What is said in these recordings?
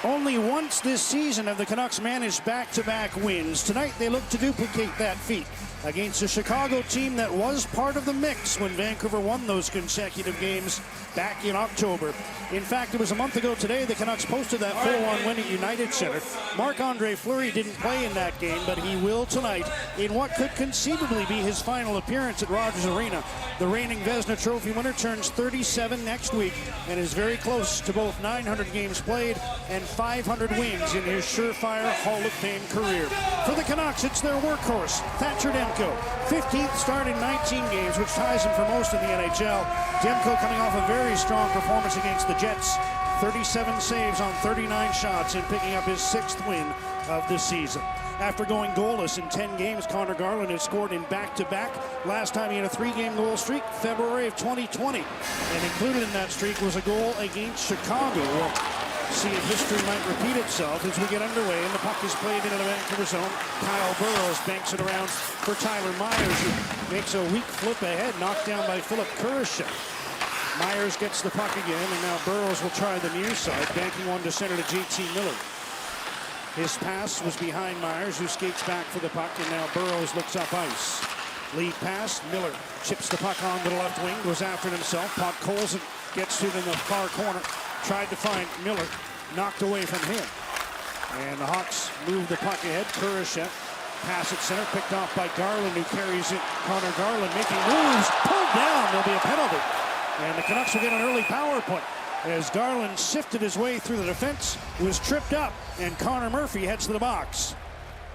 Only once this season have the Canucks managed back-to-back wins. Tonight they look to duplicate that feat against a Chicago team that was part of the mix when Vancouver won those consecutive games back in October. In fact, it was a month ago today the Canucks posted that 4-1 win at United Center. Marc-Andre Fleury didn't play in that game, but he will tonight in what could conceivably be his final appearance at Rogers Arena. The reigning Vezina Trophy winner turns 37 next week and is very close to both 900 games played and 500 wins in his surefire Hall of Fame career. For the Canucks, it's their workhorse, Thatcher Demko. 15th start in 19 games, which ties him for most in the NHL. Demko coming off a very strong performance against the Jets. 37 saves on 39 shots and picking up his 6th win of the season. After going goalless in 10 games, Connor Garland has scored in back-to-back. Last time he had a 3-game goal streak, February of 2020. And included in that streak was a goal against Chicago. We'll see if history might repeat itself as we get underway, and the puck is played into the Vancouver zone. Kyle Burrows banks it around for Tyler Myers, who makes a weak flip ahead, knocked down by Philip Kurashev. Myers gets the puck again, and now Burrows will try the near side, banking one to center to JT Miller. His pass was behind Myers, who skates back for the puck, and now Burrows looks up ice. Lead pass, Miller chips the puck onto the left wing, goes after it himself. Podkolzin gets to it in the far corner. Tried to find Miller, knocked away from him. And the Hawks move the puck ahead. Kurashev, pass at center, picked off by Garland, who carries it. Connor Garland making moves, pulled down. There'll be a penalty. And the Canucks will get an early power play as Garland sifted his way through the defense, was tripped up, and Connor Murphy heads to the box.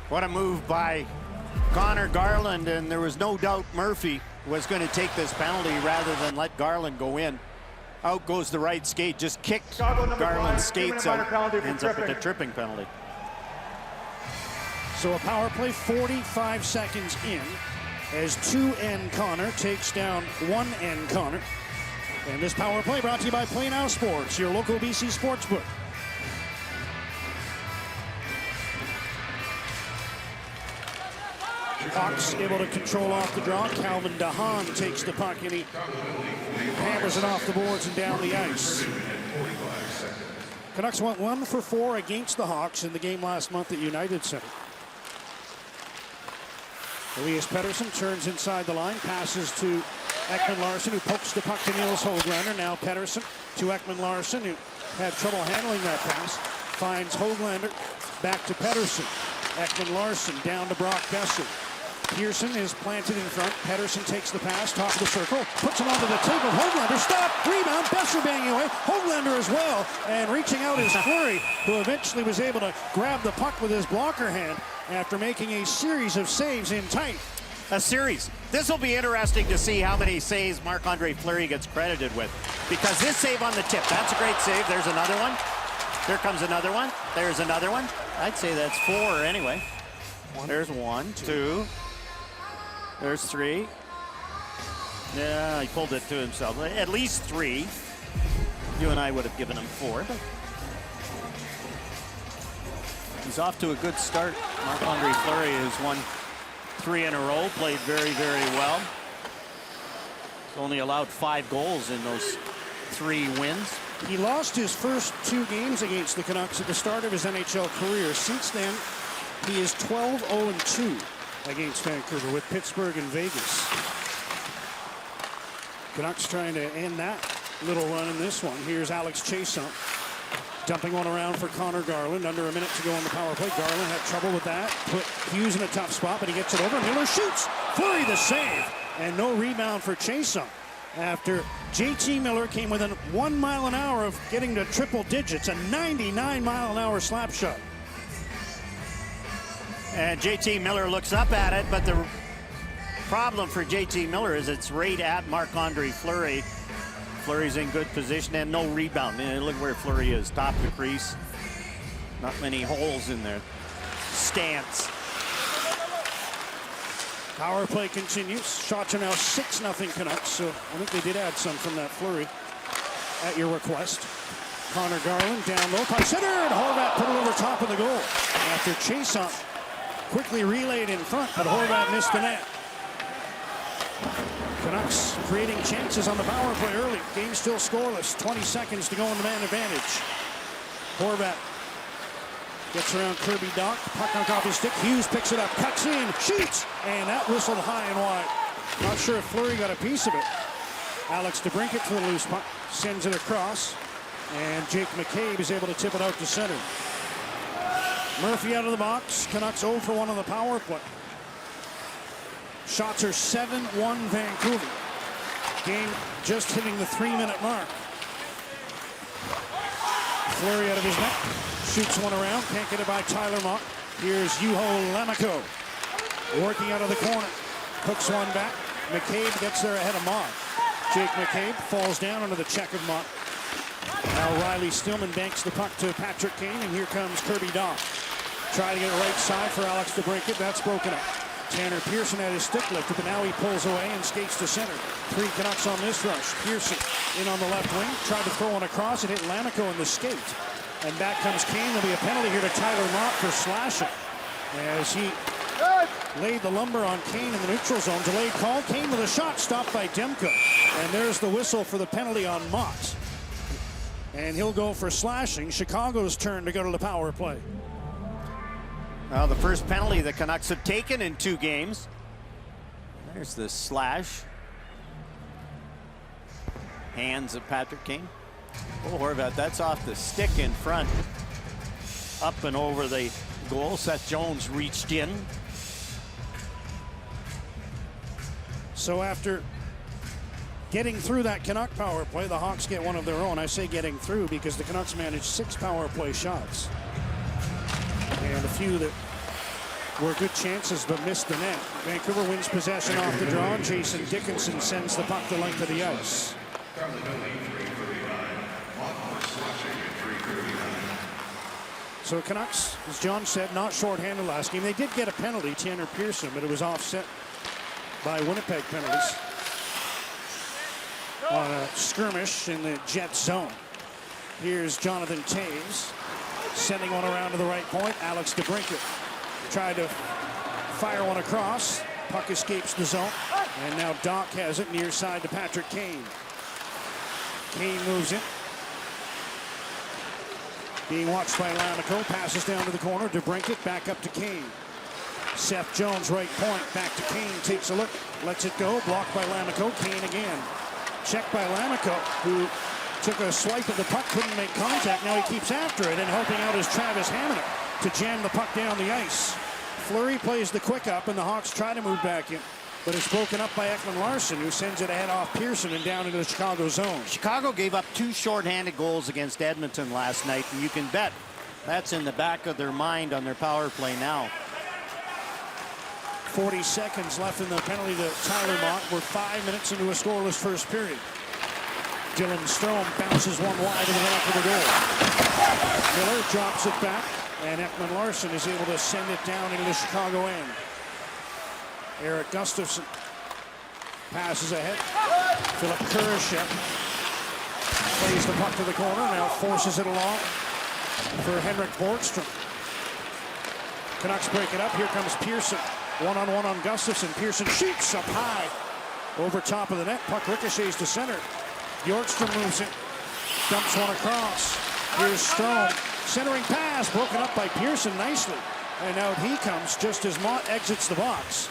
What a move by Connor Garland, and there was no doubt Murphy was going to take this penalty rather than let Garland go in. Out goes the right skate, just kicked Garland's skates out, ends up with a tripping penalty. So a power play 45 seconds in as 2N Connor takes down 1N Connor. And this power play brought to you by Play Now Sports, your local BC sportsbook. Hawks able to control off the draw. Calvin DeHaan takes the puck and he hammers it off the boards and down the ice. Canucks went 1 for 4 against the Hawks in the game last month at United Center. Elias Pettersson turns inside the line, passes to Ekman Larsson, who pokes the puck to Nils Höglander. Now Pettersson to Ekman Larsson, who had trouble handling that pass. Finds Höglander, back to Pettersson. Ekman Larsson down to Brock Besser. Pearson is planted in front. Pettersson takes the pass, top of the circle, puts him onto the table. Höglander, stop, rebound, Besser banging away. Höglander as well, and reaching out is Fleury, who eventually was able to grab the puck with his blocker hand after making a series of saves in tight. A series. This will be interesting to see how many saves Marc-Andre Fleury gets credited with, because this save on the tip, that's a great save. There's another one. Here comes another one. There's another one. I'd say that's 4 anyway. There's 1, 2. There's 3. Yeah, he pulled it to himself. At least 3. You and I would have given him 4. But he's off to a good start. Marc-Andre Fleury has won 3 in a row, played very, very well. He's only allowed 5 goals in those 3 wins. He lost his first 2 games against the Canucks at the start of his NHL career. Since then, he is 12-0-2 against Vancouver with Pittsburgh and Vegas. Canucks trying to end that little run in this one. Here's Alex Chiasson dumping one around for Connor Garland. Under a minute to go on the power play. Garland had trouble with that. Put Hughes in a tough spot, but he gets it over. Miller shoots. Fleury the save. And no rebound for Chiasson after JT Miller came within 1 mile an hour of getting to triple digits. A 99-mile-an-hour slap shot. And JT Miller looks up at it, but the problem for JT Miller is it's right at Marc-Andre Fleury. Fleury's in good position and no rebound. And look where Fleury is, top of the crease. Not many holes in their stance. Power play continues. Shots are now 6-0 Canucks, so I think they did add some from that Fleury at your request. Connor Garland down low, puck center, and Horvat put it over top of the goal. After Chiasson quickly relayed in front, but Horvat missed the net. Canucks creating chances on the power play early. Game still scoreless. 20 seconds to go on the man advantage. Horvat Gets around Kirby Dach. Puck knocked off his stick. Hughes picks it up, cuts in, shoots, and that whistled high and wide. Not sure if Fleury got a piece of it. Alex DeBrincat for the loose puck, sends it across, and Jake McCabe is able to tip it out to center. Murphy out of the box. Canucks 0 for 1 on the power play. Shots are 7-1 Vancouver. Game just hitting the 3-minute mark. Fleury out of his net. Shoots one around. Can't get it by Tyler Mott. Here's Juho Lammikko. Working out of the corner. Hooks one back. McCabe gets there ahead of Mott. Jake McCabe falls down under the check of Mott. Now Riley Stillman banks the puck to Patrick Kane, and here comes Kirby Dach. Try to get it right side for Alex DeBrincat. That's broken up. Tanner Pearson had his stick lifted, but now he pulls away and skates to center. 3 Canucks on this rush. Pearson in on the left wing. Tried to throw one across. It hit Lammikko in the skate. And back comes Kane. There'll be a penalty here to Tyler Mott for slashing, as he laid the lumber on Kane in the neutral zone. Delayed call. Kane with a shot stopped by Demko. And there's the whistle for the penalty on Mott. And he'll go for slashing. Chicago's turn to go to the power play. Well, the first penalty the Canucks have taken in 2 games. There's the slash. Hands of Patrick Kane. Oh, Horvat, that's off the stick in front. Up and over the goal. Seth Jones reached in. So after getting through that Canuck power play, the Hawks get one of their own. I say getting through because the Canucks managed 6 power play shots. And a few that were good chances but missed the net. Vancouver wins possession off the draw. Jason Dickinson sends the puck the length of the ice. So Canucks, as John said, not shorthanded last game. They did get a penalty, Tanner Pearson, but it was offset by Winnipeg penalties on a skirmish in the Jet zone. Here's Jonathan Toews sending one around to the right point. Alex DeBrincat tried to fire one across. Puck escapes the zone. And now Dach has it near side to Patrick Kane. Kane moves in. Being watched by Lammikko. Passes down to the corner. DeBrincat back up to Kane. Seth Jones right point. Back to Kane. Takes a look. Lets it go. Blocked by Lammikko. Kane again. Checked by Lammikko, who took a swipe at the puck, couldn't make contact. Now he keeps after it, and helping out is Travis Hamonic to jam the puck down the ice. Fleury plays the quick up, and the Hawks try to move back in, but it's broken up by Ekman-Larsson, who sends it ahead off Pearson and down into the Chicago zone. Chicago gave up 2 shorthanded goals against Edmonton last night, and you can bet that's in the back of their mind on their power play now. 40 seconds left in the penalty to Tyler Mott. We're 5 minutes into a scoreless first period. Dylan Strome bounces one wide to the back of the goal. Miller drops it back, and Ekman-Larsson is able to send it down into the Chicago end. Eric Gustafsson passes ahead. Philip Kurashev plays the puck to the corner, now forces it along for Henrik Borgstrom. Canucks break it up. Here comes Pearson. One-on-one on Gustafsson. Pearson shoots up high over top of the net. Puck ricochets to center. Bjorkstrom moves it. Dumps one across. Here's Strome. Centering pass broken up by Pearson nicely. And out he comes just as Mott exits the box.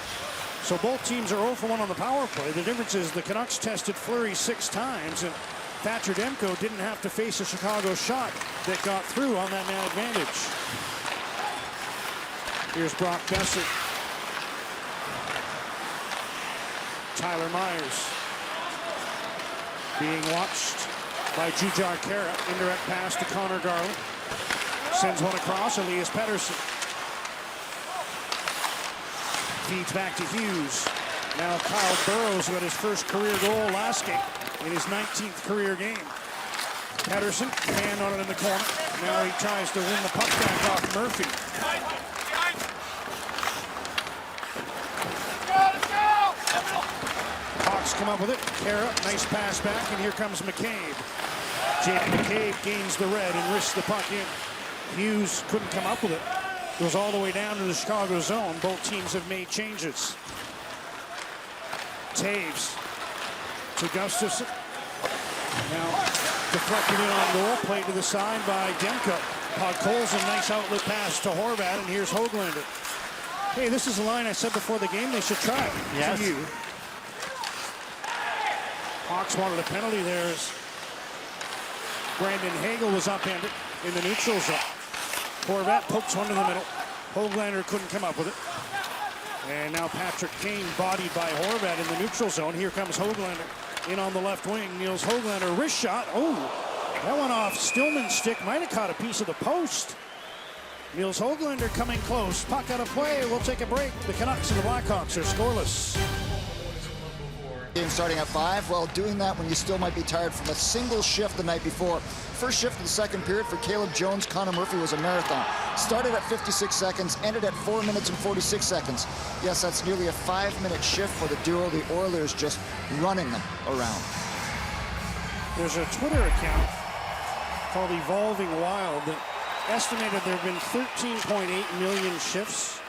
So both teams are 0 for 1 on the power play. The difference is the Canucks tested Fleury 6 times, and Thatcher Demko didn't have to face a Chicago shot that got through on that man advantage. Here's Brock Besser. Tyler Myers being watched by Jujhar Khaira. Indirect pass to Connor Garland. Sends one across. Elias Pettersson feeds back to Hughes. Now Kyle Burrows, who had his first career goal last game in his 19th career game. Pettersson, hand on it in the corner. Now he tries to win the puck back off Murphy. Hawks come up with it. Khaira, nice pass back, and here comes McCabe. Jake McCabe gains the red and risks the puck in. Hughes couldn't come up with it. Goes all the way down to the Chicago zone. Both teams have made changes. Toews to Gustafsson. Now deflected in on goal. Played to the side by Demko. Podkolzin, nice outlet pass to Horvat, and here's Höglander. Hey, this is a line I said before the game they should try. Yes. To you. Hawks wanted a penalty there as Brandon Hagel was upended in the neutral zone. Horvat pokes one to the middle. Höglander couldn't come up with it. And now Patrick Kane bodied by Horvat in the neutral zone. Here comes Höglander in on the left wing. Nils Höglander, wrist shot. Oh, that went off Stillman's stick. Might have caught a piece of the post. Nils Höglander coming close. Puck out of play. We'll take a break. The Canucks and the Blackhawks are scoreless. Game starting at 5. Well, doing that when you still might be tired from a single shift the night before. First shift of the second period for Caleb Jones, Connor Murphy was a marathon. Started at 56 seconds, ended at 4 minutes and 46 seconds. Yes, that's nearly a 5-minute shift for the duo. The Oilers just running them around. There's a Twitter account called Evolving Wild that estimated there have been 13.8 million shifts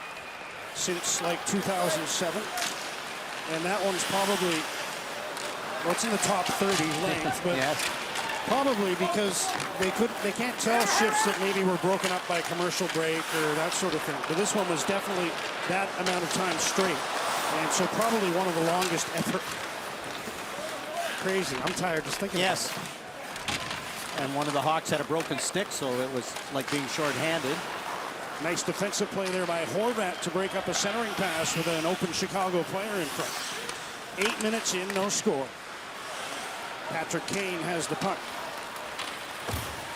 since like 2007. And that one's probably, well, it's in the top 30 length, but Yes. probably because they can't tell shifts that maybe were broken up by a commercial break or that sort of thing. But this one was definitely that amount of time straight. And so probably one of the longest ever. Crazy. I'm tired just thinking Yes. about it. And one of the Hawks had a broken stick, so it was like being shorthanded. Nice defensive play there by Horvat to break up a centering pass with an open Chicago player in front. 8 minutes in, no score. Patrick Kane has the puck.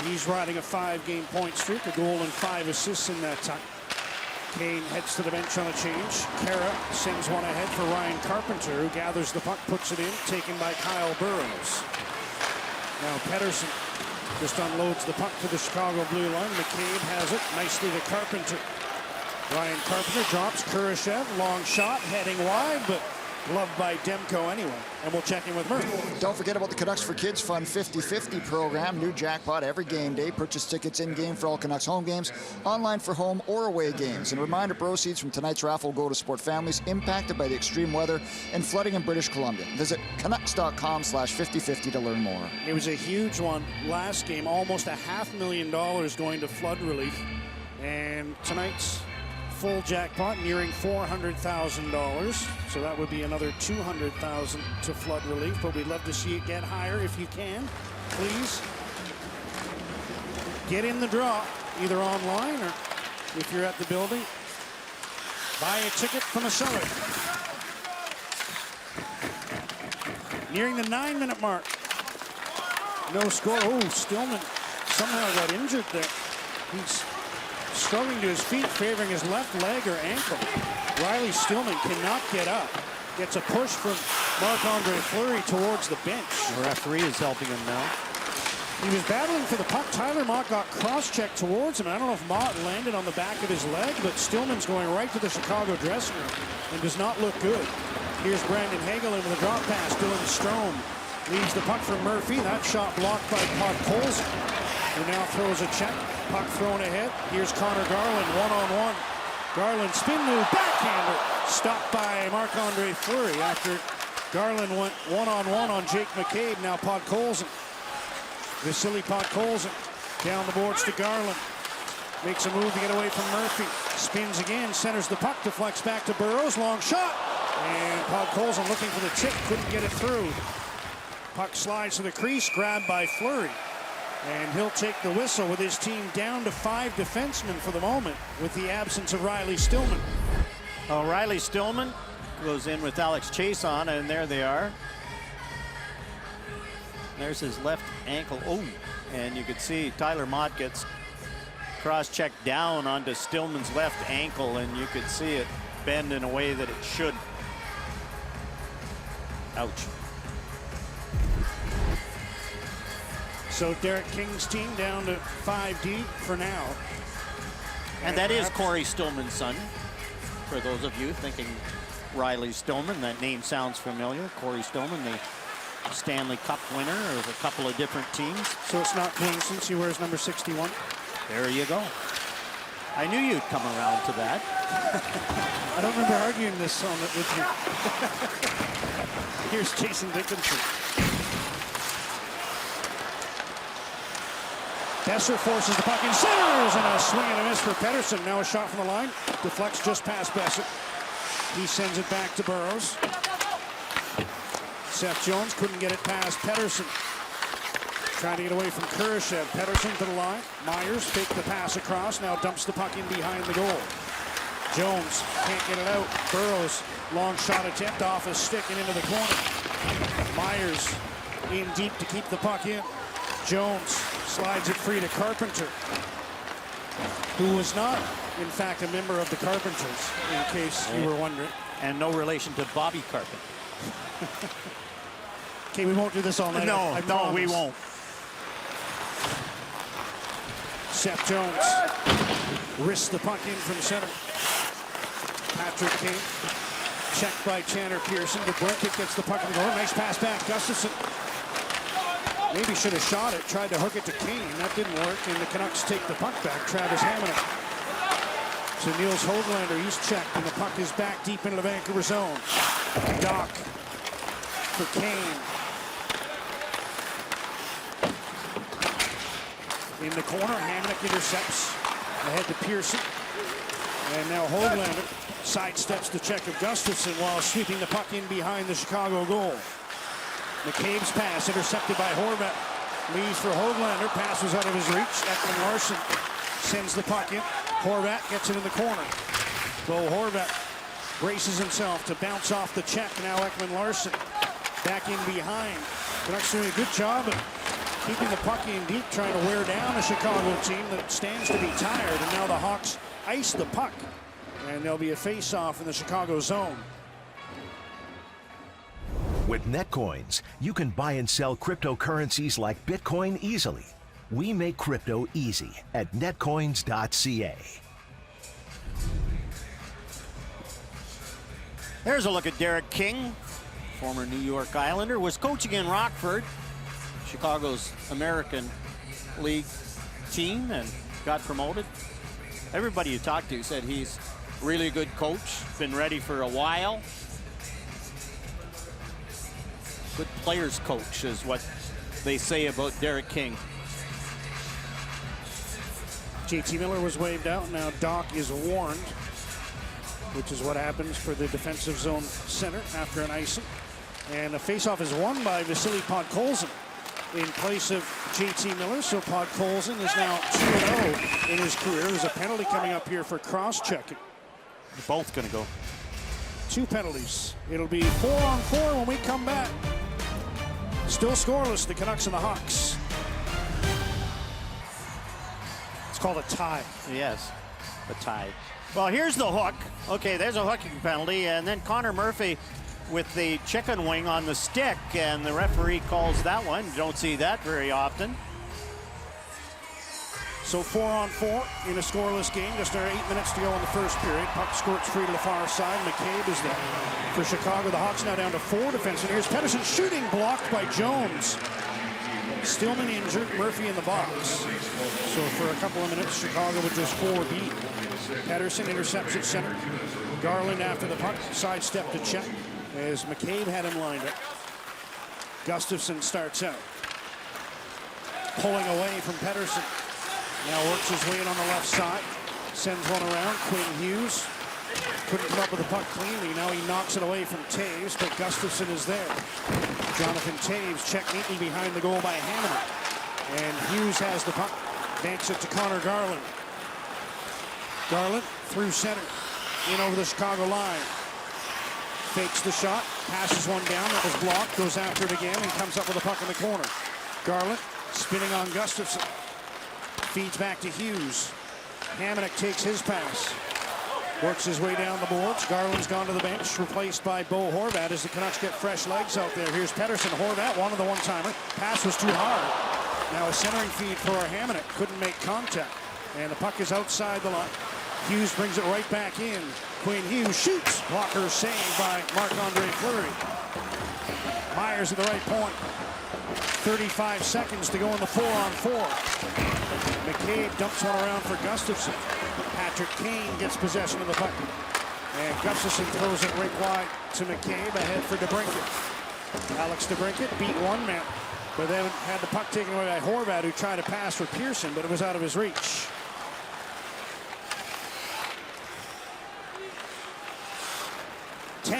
He's riding a 5-game point streak, a goal and 5 assists in that time. Kane heads to the bench on a change. Kara sends one ahead for Ryan Carpenter, who gathers the puck, puts it in, taken by Kyle Burrows. Now Pettersson just unloads the puck to the Chicago blue line. McCabe has it nicely to Carpenter. Ryan Carpenter drops Kurashev. Long shot, heading wide, but loved by Demko anyway. And we'll check in with Murphy. Don't forget about the Canucks for Kids Fun 50-50 program. New jackpot every game day. Purchase tickets in-game for all Canucks home games, online for home or away games. And reminder, proceeds from tonight's raffle go to support families impacted by the extreme weather and flooding in British Columbia. Visit Canucks.com/5050 to learn more. It was a huge one last game, almost $500,000 going to flood relief. And tonight's full jackpot nearing $400,000. So that would be another $200,000 to flood relief, but we'd love to see it get higher if you can. Please get in the draw, either online or if you're at the building. Buy a ticket from a seller. Nearing the 9-minute mark. No score. Oh, Stillman somehow got injured there. He's struggling to his feet, favoring his left leg or ankle. Riley Stillman cannot get up. Gets a push from Marc-Andre Fleury towards the bench. The referee is helping him now. He was battling for the puck. Tyler Mott got cross-checked towards him. I don't know if Mott landed on the back of his leg, but Stillman's going right to the Chicago dressing room and does not look good. Here's Brandon Hagel in with a drop pass. Dylan Strome leaves the puck for Murphy. That shot blocked by Podkolzin, who now throws a check. Puck thrown ahead. Here's Connor Garland, one-on-one. Garland spin move, backhander. Stopped by Marc-Andre Fleury after Garland went one-on-one on Jake McCabe. Now Podkolzin. Vasily Podkolzin down the boards to Garland. Makes a move to get away from Murphy. Spins again, centers the puck, deflects back to Burrows. Long shot. And Podkolzin looking for the tip, couldn't get it through. Puck slides to the crease, grabbed by Fleury. And he'll take the whistle with his team down to 5 defensemen for the moment with the absence of Riley Stillman. Oh, Riley Stillman goes in with Alex Chase on, and there they are. There's his left ankle. Oh, and you can see Tyler Mott gets cross-checked down onto Stillman's left ankle, and you could see it bend in a way that it should. Ouch. So Derek King's team down to 5 deep for now. And that is Corey Stillman's son. For those of you thinking Riley Stillman, that name sounds familiar. Corey Stillman, the Stanley Cup winner of a couple of different teams. So it's not coincidence he wears number 61. There you go. I knew you'd come around to that. I don't remember arguing this on it with you. Here's Jason Dickinson. Besser forces the puck in centers, and a swing and a miss for Pettersson. Now a shot from the line. Deflects just past Besser. He sends it back to Burrows. Seth Jones couldn't get it past Pettersson. Trying to get away from Kurashev. Pettersson to the line. Myers faked the pass across. Now dumps the puck in behind the goal. Jones can't get it out. Burrows, long shot attempt off his stick and into the corner. Myers in deep to keep the puck in. Jones slides it free to Carpenter, who was not, in fact, a member of the Carpenters, in case you were wondering. And no relation to Bobby Carpenter. Okay, we won't do this all night. No, we won't. Seth Jones wrists the puck in from center. Patrick Kane, checked by Tanner Pearson. DeBrincat gets the puck in the goal. Nice pass back. Gustafson maybe should have shot it. Tried to hook it to Kane. That didn't work, and the Canucks take the puck back. Travis Hamonic. So Niels Höglander, he's checked, and the puck is back deep into the Vancouver zone. Doc for Kane. In the corner, Hamonic intercepts. Ahead to Pearson. And now Höglander sidesteps the check of Gustafson while sweeping the puck in behind the Chicago goal. McCabe's pass intercepted by Horvat. Leaves for Höglander. Pass was out of his reach. Ekman Larsson sends the puck in. Horvat gets it in the corner. Bo Horvat braces himself to bounce off the check. Now Ekman Larsson back in behind. Canucks doing a good job of keeping the puck in deep, trying to wear down a Chicago team that stands to be tired. And now the Hawks ice the puck. And there'll be a face-off in the Chicago zone. With Netcoins, you can buy and sell cryptocurrencies like Bitcoin easily. We make crypto easy at netcoins.ca. There's a look at Derek King, former New York Islander, was coaching in Rockford, Chicago's American League team, and got promoted. Everybody you talked to said he's really a good coach, been ready for a while. Good players coach is what they say about Derek King. JT Miller was waved out. Now Doc is warned, which is what happens for the defensive zone center after an icing. And the faceoff is won by Vasily Podkolzin in place of JT Miller. So Podkolzin is now 2-0 in his career. There's a penalty coming up here for cross-checking. They're both going to go. 2 penalties. It'll be 4-on-4 when we come back. Still scoreless, the Canucks and the Hawks. It's called a tie. Yes, a tie. Well, here's the hook. Okay, there's a hooking penalty, and then Connor Murphy with the chicken wing on the stick, and the referee calls that one. You don't see that very often. So 4-on-4 in a scoreless game. Just under 8 minutes to go in the first period. Puck squirts free to the far side. McCabe is there for Chicago. The Hawks now down to 4 defensemen. Here's Pettersson shooting, blocked by Jones. Stillman injured, Murphy in the box. So for a couple of minutes, Chicago with just 4 beat. Pettersson intercepts at center. Garland after the puck, sidestep to check as McCabe had him lined up. Gustafson starts out. Pulling away from Pettersson. Now works his way in on the left side. Sends one around. Quinn Hughes couldn't come up with the puck cleanly. Now he knocks it away from Taves, but Gustafson is there. Jonathan Taves checked neatly behind the goal by Hamonic. And Hughes has the puck. Banks it to Connor Garland. Garland through center. In over the Chicago line. Fakes the shot. Passes one down. That was blocked. Goes after it again and comes up with the puck in the corner. Garland spinning on Gustafson. Feeds back to Hughes. Hamonic takes his pass. Works his way down the boards. Garland's gone to the bench, replaced by Bo Horvat as the Canucks get fresh legs out there. Here's Pettersson. Horvat wanted the one-timer. Pass was too hard. Now a centering feed for Hamonic. Couldn't make contact. And the puck is outside the line. Hughes brings it right back in. Quinn Hughes shoots. Blocker saved by Marc-Andre Fleury. Myers at the right point. 35 seconds to go in the 4-on-4. McCabe dumps one around for Gustafson. Patrick Kane gets possession of the puck. And Gustafson throws it right wide to McCabe, ahead for DeBrincat. Alex DeBrincat beat one man. But then had the puck taken away by Horvat, who tried to pass for Pearson, but it was out of his reach.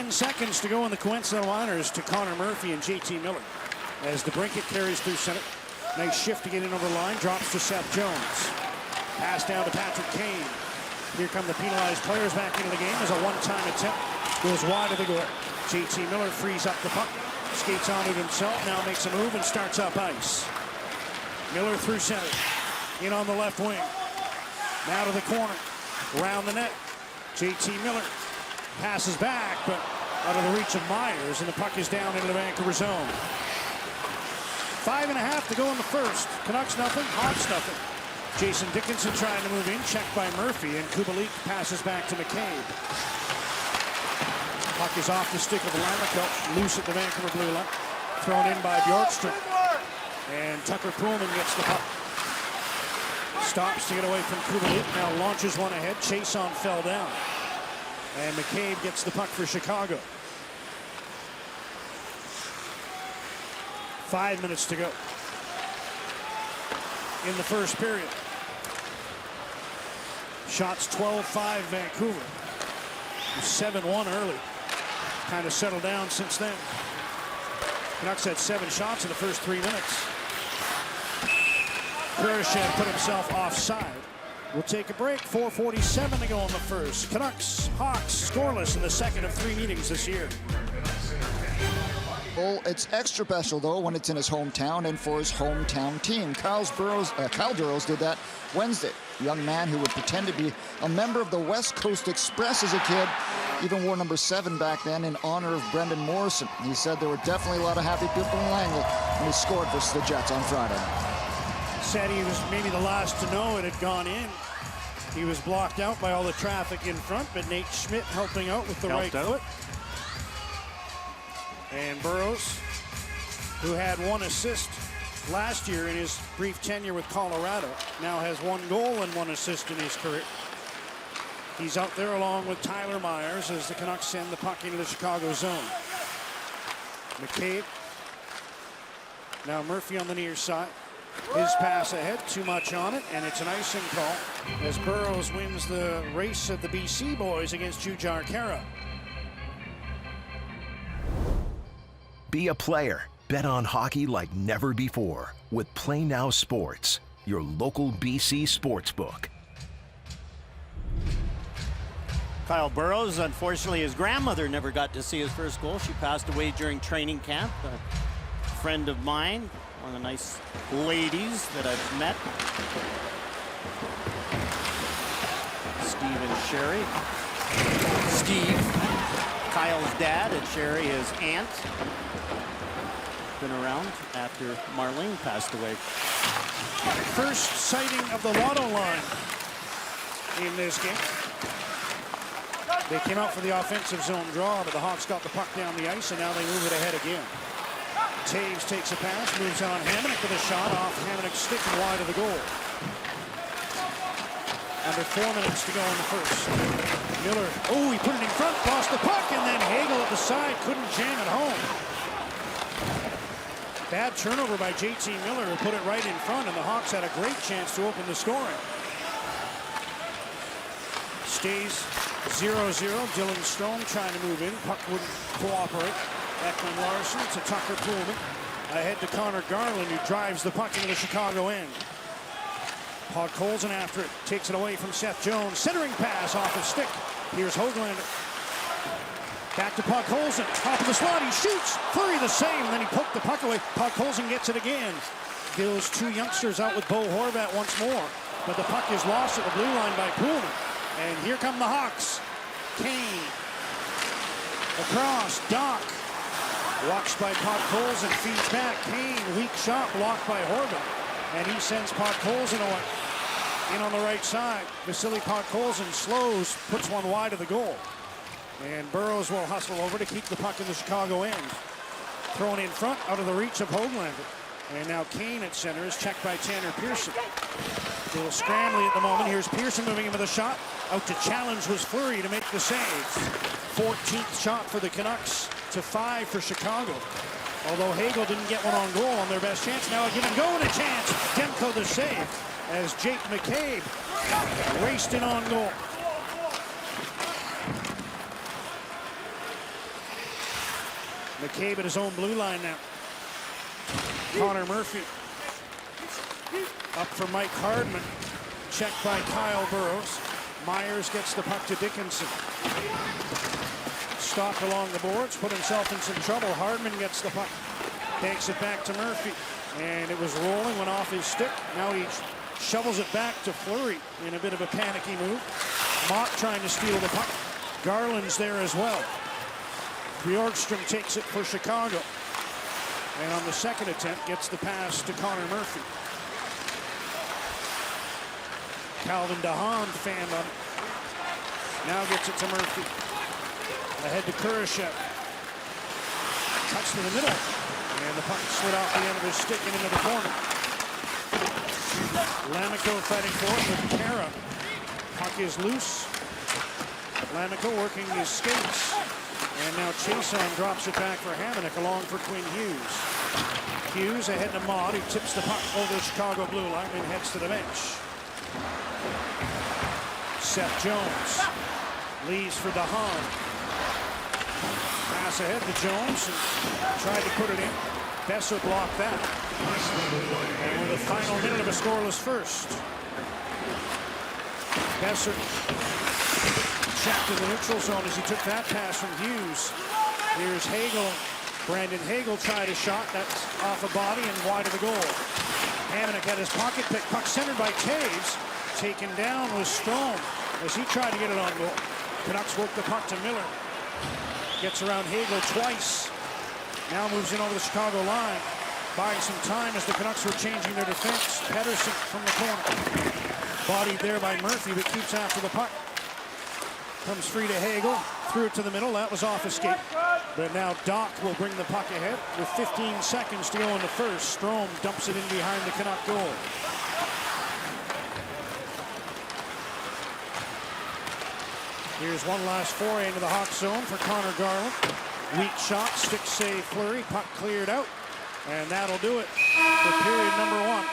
Seconds to go in the coincidental honors to Connor Murphy and JT Miller. As DeBrincat carries through center. Nice shift to get in over the line. Drops to Seth Jones. Pass down to Patrick Kane. Here come the penalized players back into the game as a one-time attempt. Goes wide of the goal. JT Miller frees up the puck. Skates on it himself. Now makes a move and starts up ice. Miller through center. In on the left wing. Now to the corner. Around the net. JT Miller passes back, but out of the reach of Myers, and the puck is down into the Vancouver zone. 5.5 to go in the first. Canucks nothing, Hawks nothing. Jason Dickinson trying to move in, checked by Murphy, and Kubalik passes back to McCabe. Puck is off the stick of Lammikko, loose at the Vancouver blue line. Thrown in by Bjorkström. And Tucker Poolman gets the puck. Stops to get away from Kubalik, now launches one ahead. Chason fell down. And McCabe gets the puck for Chicago. 5 minutes to go in the first period. Shots 12-5 Vancouver. 7-1 early. Kind of settled down since then. Canucks had 7 shots in the first 3 minutes. Kurashev put himself offside. We'll take a break. 4:47 to go in the first. Canucks, Hawks, scoreless in the second of 3 meetings this year. Well, it's extra special, though, when it's in his hometown and for his hometown team. Kyle Burroughs did that Wednesday. A young man who would pretend to be a member of the West Coast Express as a kid. Even wore number 7 back then in honor of Brendan Morrison. He said there were definitely a lot of happy people in Langley when he scored versus the Jets on Friday. Said he was maybe the last to know it had gone in. He was blocked out by all the traffic in front, but Nate Schmidt helping out with the right foot. And Burroughs, who had 1 assist last year in his brief tenure with Colorado, now has 1 goal and 1 assist in his career. He's out there along with Tyler Myers as the Canucks send the puck into the Chicago zone. McCabe. Now Murphy on the near side. His pass ahead, too much on it, and it's an icing call as Burroughs wins the race of the BC boys against Jujhar Khaira. Be a player. Bet on hockey like never before with Play Now Sports, your local BC sportsbook. Kyle Burroughs, unfortunately, his grandmother never got to see his first goal. She passed away during training camp. A friend of mine, one of the nice ladies that I've met. Steve and Sherry. Steve, Kyle's dad, and Sherry, his aunt. Been around after Marlene passed away. First sighting of the lotto line in this game. They came out for the offensive zone draw, but the Hawks got the puck down the ice, and now they move it ahead again. Taves takes a pass, moves on Hamonic with a shot off Hamonic's stick and wide of the goal. Under 4 minutes to go in the first. Miller, oh, he put it in front, lost the puck, and then Hagel at the side couldn't jam it home. Bad turnover by JT Miller, who put it right in front, and the Hawks had a great chance to open the scoring. Stays 0-0. Dylan Stone trying to move in. Puck wouldn't cooperate. Ekman Larson to Tucker Poolman. Ahead to Connor Garland, who drives the puck into the Chicago end. Podkolzin after it. Takes it away from Seth Jones. Centering pass off his stick. Here's Höglander. Back to Podkolzin. Top of the slot. He shoots. Fleury the same. Then he poked the puck away. Podkolzin gets it again. Those 2 youngsters out with Bo Horvat once more. But the puck is lost at the blue line by Poolman. And here come the Hawks. Kane. Across. Doc. Watched by Podkolzin. Feeds back. Kane. Weak shot blocked by Horvat. And he sends Podkolzin away. In on the right side. Vasily Podkolzin slows. Puts one wide of the goal. And Burroughs will hustle over to keep the puck in the Chicago end. Thrown in front out of the reach of Höglander. And now Kane at center is checked by Tanner Pearson. A little scrambly at the moment. Here's Pearson moving in with a shot. Out to challenge was Fleury to make the save. 14th shot for the Canucks to 5 for Chicago. Although Hagel didn't get one on goal on their best chance. Now a give and go and a chance. Demko the save as Jake McCabe raced in on goal. McCabe at his own blue line now. Connor Murphy. Up for Mike Hardman. Checked by Kyle Burrows. Myers gets the puck to Dickinson. Stopped along the boards, put himself in some trouble. Hardman gets the puck. Takes it back to Murphy. And it was rolling, went off his stick. Now he shovels it back to Fleury in a bit of a panicky move. Mock trying to steal the puck. Garland's there as well. Bjorkstrom takes it for Chicago. And on the second attempt, gets the pass to Connor Murphy. Calvin DeHaan fanned on it. Now gets it to Murphy. Ahead to Kurashev. Cuts to the middle. And the puck slid off the end of his stick and into the corner. Lamico fighting for it with Kara. Puck is loose. Lamico working his skates. And now Chason drops it back for Hamonic along for Quinn Hughes. Hughes ahead to Maude. He tips the puck over the Chicago blue line and heads to the bench. Seth Jones leaves for DeHaan. Pass ahead to Jones and tried to put it in. Besser blocked that. And with the final minute of a scoreless first. Besser checked in the neutral zone as he took that pass from Hughes. Here's Hagel. Brandon Hagel tried a shot. That's off a body and wide of the goal. Hamonic had his pocket pick. Puck centered by Taves. Taken down was Strome as he tried to get it on goal. Canucks work the puck to Miller. Gets around Hagel twice. Now moves in over the Chicago line. Buying some time as the Canucks were changing their defense. Pedersen from the corner. Bodied there by Murphy, but keeps after the puck. Comes free to Hagel. Threw it to the middle. That was off a skate. But now Doc will bring the puck ahead with 15 seconds to go in the first. Strome dumps it in behind the Canuck goal. Here's one last foray into the Hawk zone for Connor Garland. Weak shot, stick save Fleury. Puck cleared out. And that'll do it for period number one.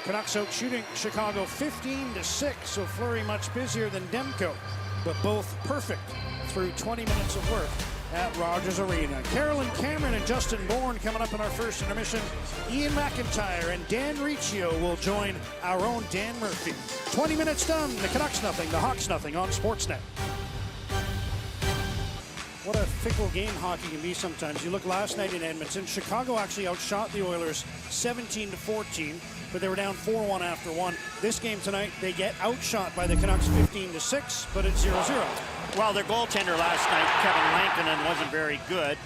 Canucks out shooting Chicago 15-6. So Fleury much busier than Demko, but both perfect through 20 minutes of work at Rogers Arena. Carolyn Cameron and Justin Bourne coming up in our first intermission. Ian McIntyre and Dan Riccio will join our own Dan Murphy. 20 minutes done. The Canucks nothing, the Hawks nothing on Sportsnet. What a fickle game hockey can be sometimes. You look last night in Edmonton, Chicago actually outshot the Oilers 17-14, but they were down 4-1 after one. This game tonight, they get outshot by the Canucks 15-6, but it's 0-0. Well, their goaltender last night, Kevin Lankinen, wasn't very good.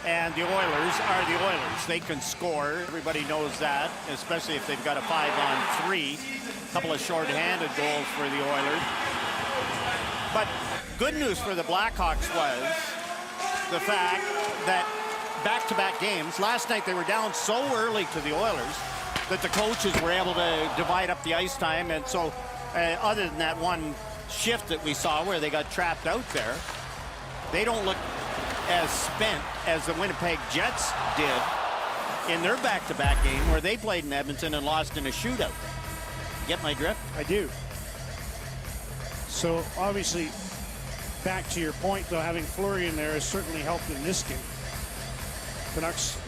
And the Oilers are the Oilers. They can score. Everybody knows that, especially if they've got a 5-on-3. A couple of short-handed goals for the Oilers. But good news for the Blackhawks was the fact that back-to-back games, last night they were down so early to the Oilers that the coaches were able to divide up the ice time. And so other than that one shift that we saw where they got trapped out there, they don't look as spent as the Winnipeg Jets did in their back-to-back game where they played in Edmonton and lost in a shootout. Get my drift? I do. So obviously, back to your point though, having Fleury in there has certainly helped in this game. Canucks,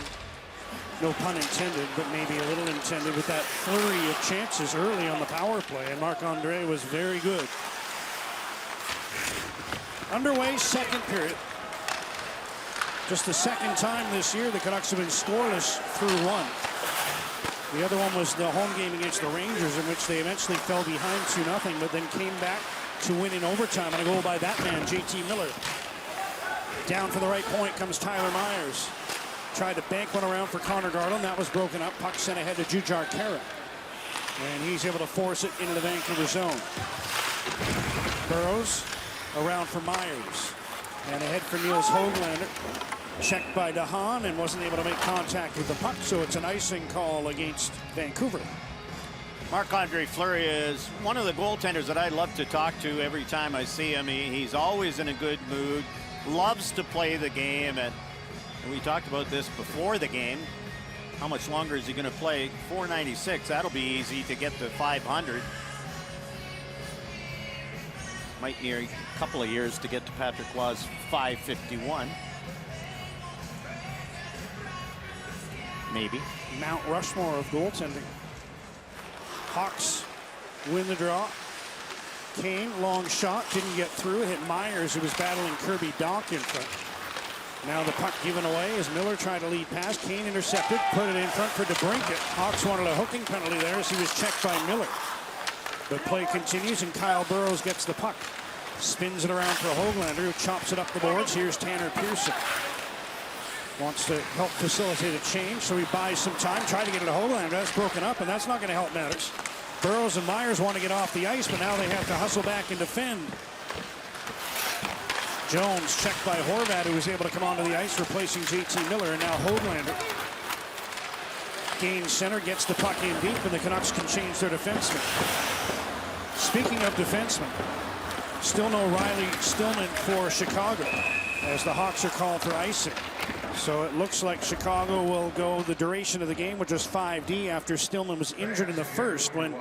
no pun intended, but maybe a little intended with that flurry of chances early on the power play, and Marc-Andre was very good. Underway, second period. Just the second time this year the Canucks have been scoreless through one. The other one was the home game against the Rangers, in which they eventually fell behind 2-0, but then came back to win in overtime on a goal by that man, JT Miller. Down for the right point comes Tyler Myers. Tried to bank one around for Connor Garland. That was broken up. Puck sent ahead to Jujhar Khaira. And he's able to force it into the Vancouver zone. Burrows around for Myers. And ahead for Niels Höglander. Checked by DeHaan and wasn't able to make contact with the puck, so it's an icing call against Vancouver. Marc-Andre Fleury is one of the goaltenders that I love to talk to every time I see him. He's always in a good mood, loves to play the game, and And we talked about this before the game. How much longer is he going to play? 496. That'll be easy to get to 500. Might need a couple of years to get to Patrick Waugh's 551. Maybe. Mount Rushmore of goaltending. Hawks win the draw. Kane, long shot, didn't get through. Hit Myers, who was battling Kirby Dach in front. Now the puck given away as Miller tried to lead pass. Kane intercepted, put it in front for DeBrincat. Hawks wanted a hooking penalty there as he was checked by Miller. The play continues and Kyle Burroughs gets the puck. Spins it around for Höglander, who chops it up the boards. Here's Tanner Pearson. Wants to help facilitate a change, so he buys some time. Tried to get it to Höglander. That's broken up, and that's not going to help matters. Burroughs and Myers want to get off the ice, but now they have to hustle back and defend. Jones checked by Horvat, who was able to come onto the ice, replacing JT Miller, and now Höglander. Gains center, gets the puck in deep, and the Canucks can change their defenseman. Speaking of defensemen, still no Riley Stillman for Chicago, as the Hawks are called for icing. So it looks like Chicago will go the duration of the game with just 5D after Stillman was injured in the first when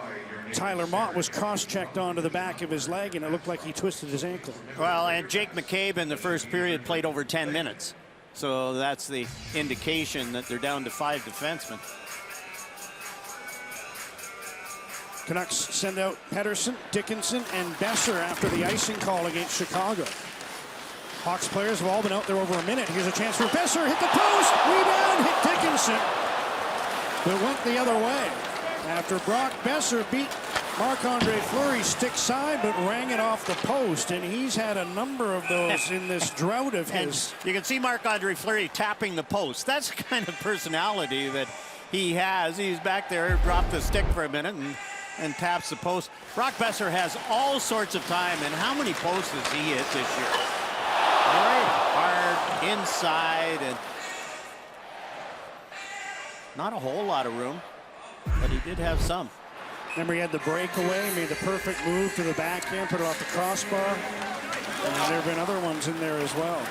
Tyler Mott was cross-checked onto the back of his leg, and it looked like he twisted his ankle. Well, and Jake McCabe in the first period played over 10 minutes. So that's the indication that they're down to 5 defensemen. Canucks send out Pettersson, Dickinson, and Besser after the icing call against Chicago. Hawks players have all been out there over a minute. Here's a chance for Besser. Hit the post. Rebound. Hit Dickinson. But went the other way. After Brock Besser beat Marc-Andre Fleury stick side, but rang it off the post. And he's had a number of those in this drought of his. And you can see Marc-Andre Fleury tapping the post. That's the kind of personality that he has. He's back there, dropped the stick for a minute, and taps the post. Brock Besser has all sorts of time. And how many posts has he hit this year? Very hard inside, and not a whole lot of room, but he did have some. Remember, he had the breakaway, made the perfect move to the backhand, put it off the crossbar, and there have been other ones in there as well.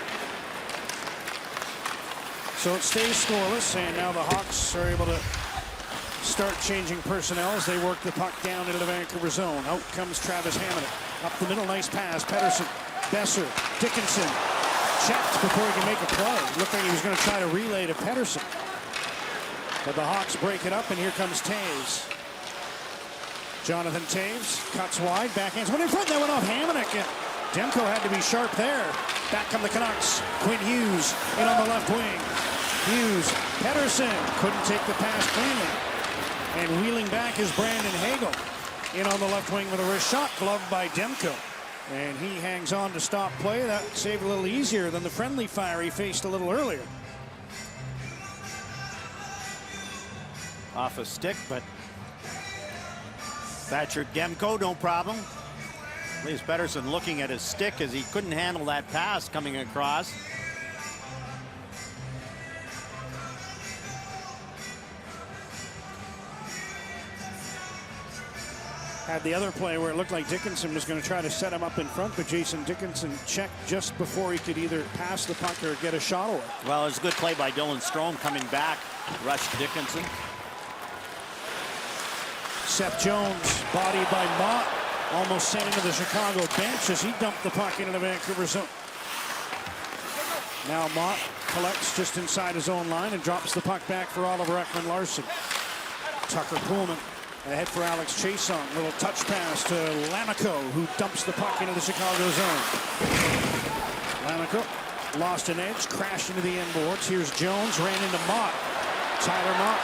So it stays scoreless, and now the Hawks are able to start changing personnel as they work the puck down into the Vancouver zone. Out comes Travis Hamonic. Up the middle, nice pass. Pettersson, Besser, Dickinson. Checked before he can make a play. Looked like he was going to try to relay to Pettersson. But the Hawks break it up, and here comes Taves. Jonathan Taves cuts wide, backhands one in front. That went off Hamonic. Demko had to be sharp there. Back come the Canucks. Quinn Hughes in on the left wing. Hughes, Pettersson couldn't take the pass cleanly. And wheeling back is Brandon Hagel. In on the left wing with a wrist shot, gloved by Demko. And he hangs on to stop play. That saved a little easier than the friendly fire he faced a little earlier. Off a stick, but Thatcher Demko, no problem. At least Pettersson looking at his stick as he couldn't handle that pass coming across. Had the other play where it looked like Dickinson was going to try to set him up in front, but Jason Dickinson checked just before he could either pass the puck or get a shot away. Well, it was a good play by Dylan Strome coming back, rushed Dickinson. Seth Jones, bodied by Mott, almost sent into the Chicago bench as he dumped the puck into the Vancouver zone. Now Mott collects just inside his own line and drops the puck back for Oliver Ekman-Larsson. Tucker Pullman ahead for Alex Chason. Little touch pass to Lamico, who dumps the puck into the Chicago zone. Lamico lost an edge, crashed into the end boards. Here's Jones, ran into Mott. Tyler Mott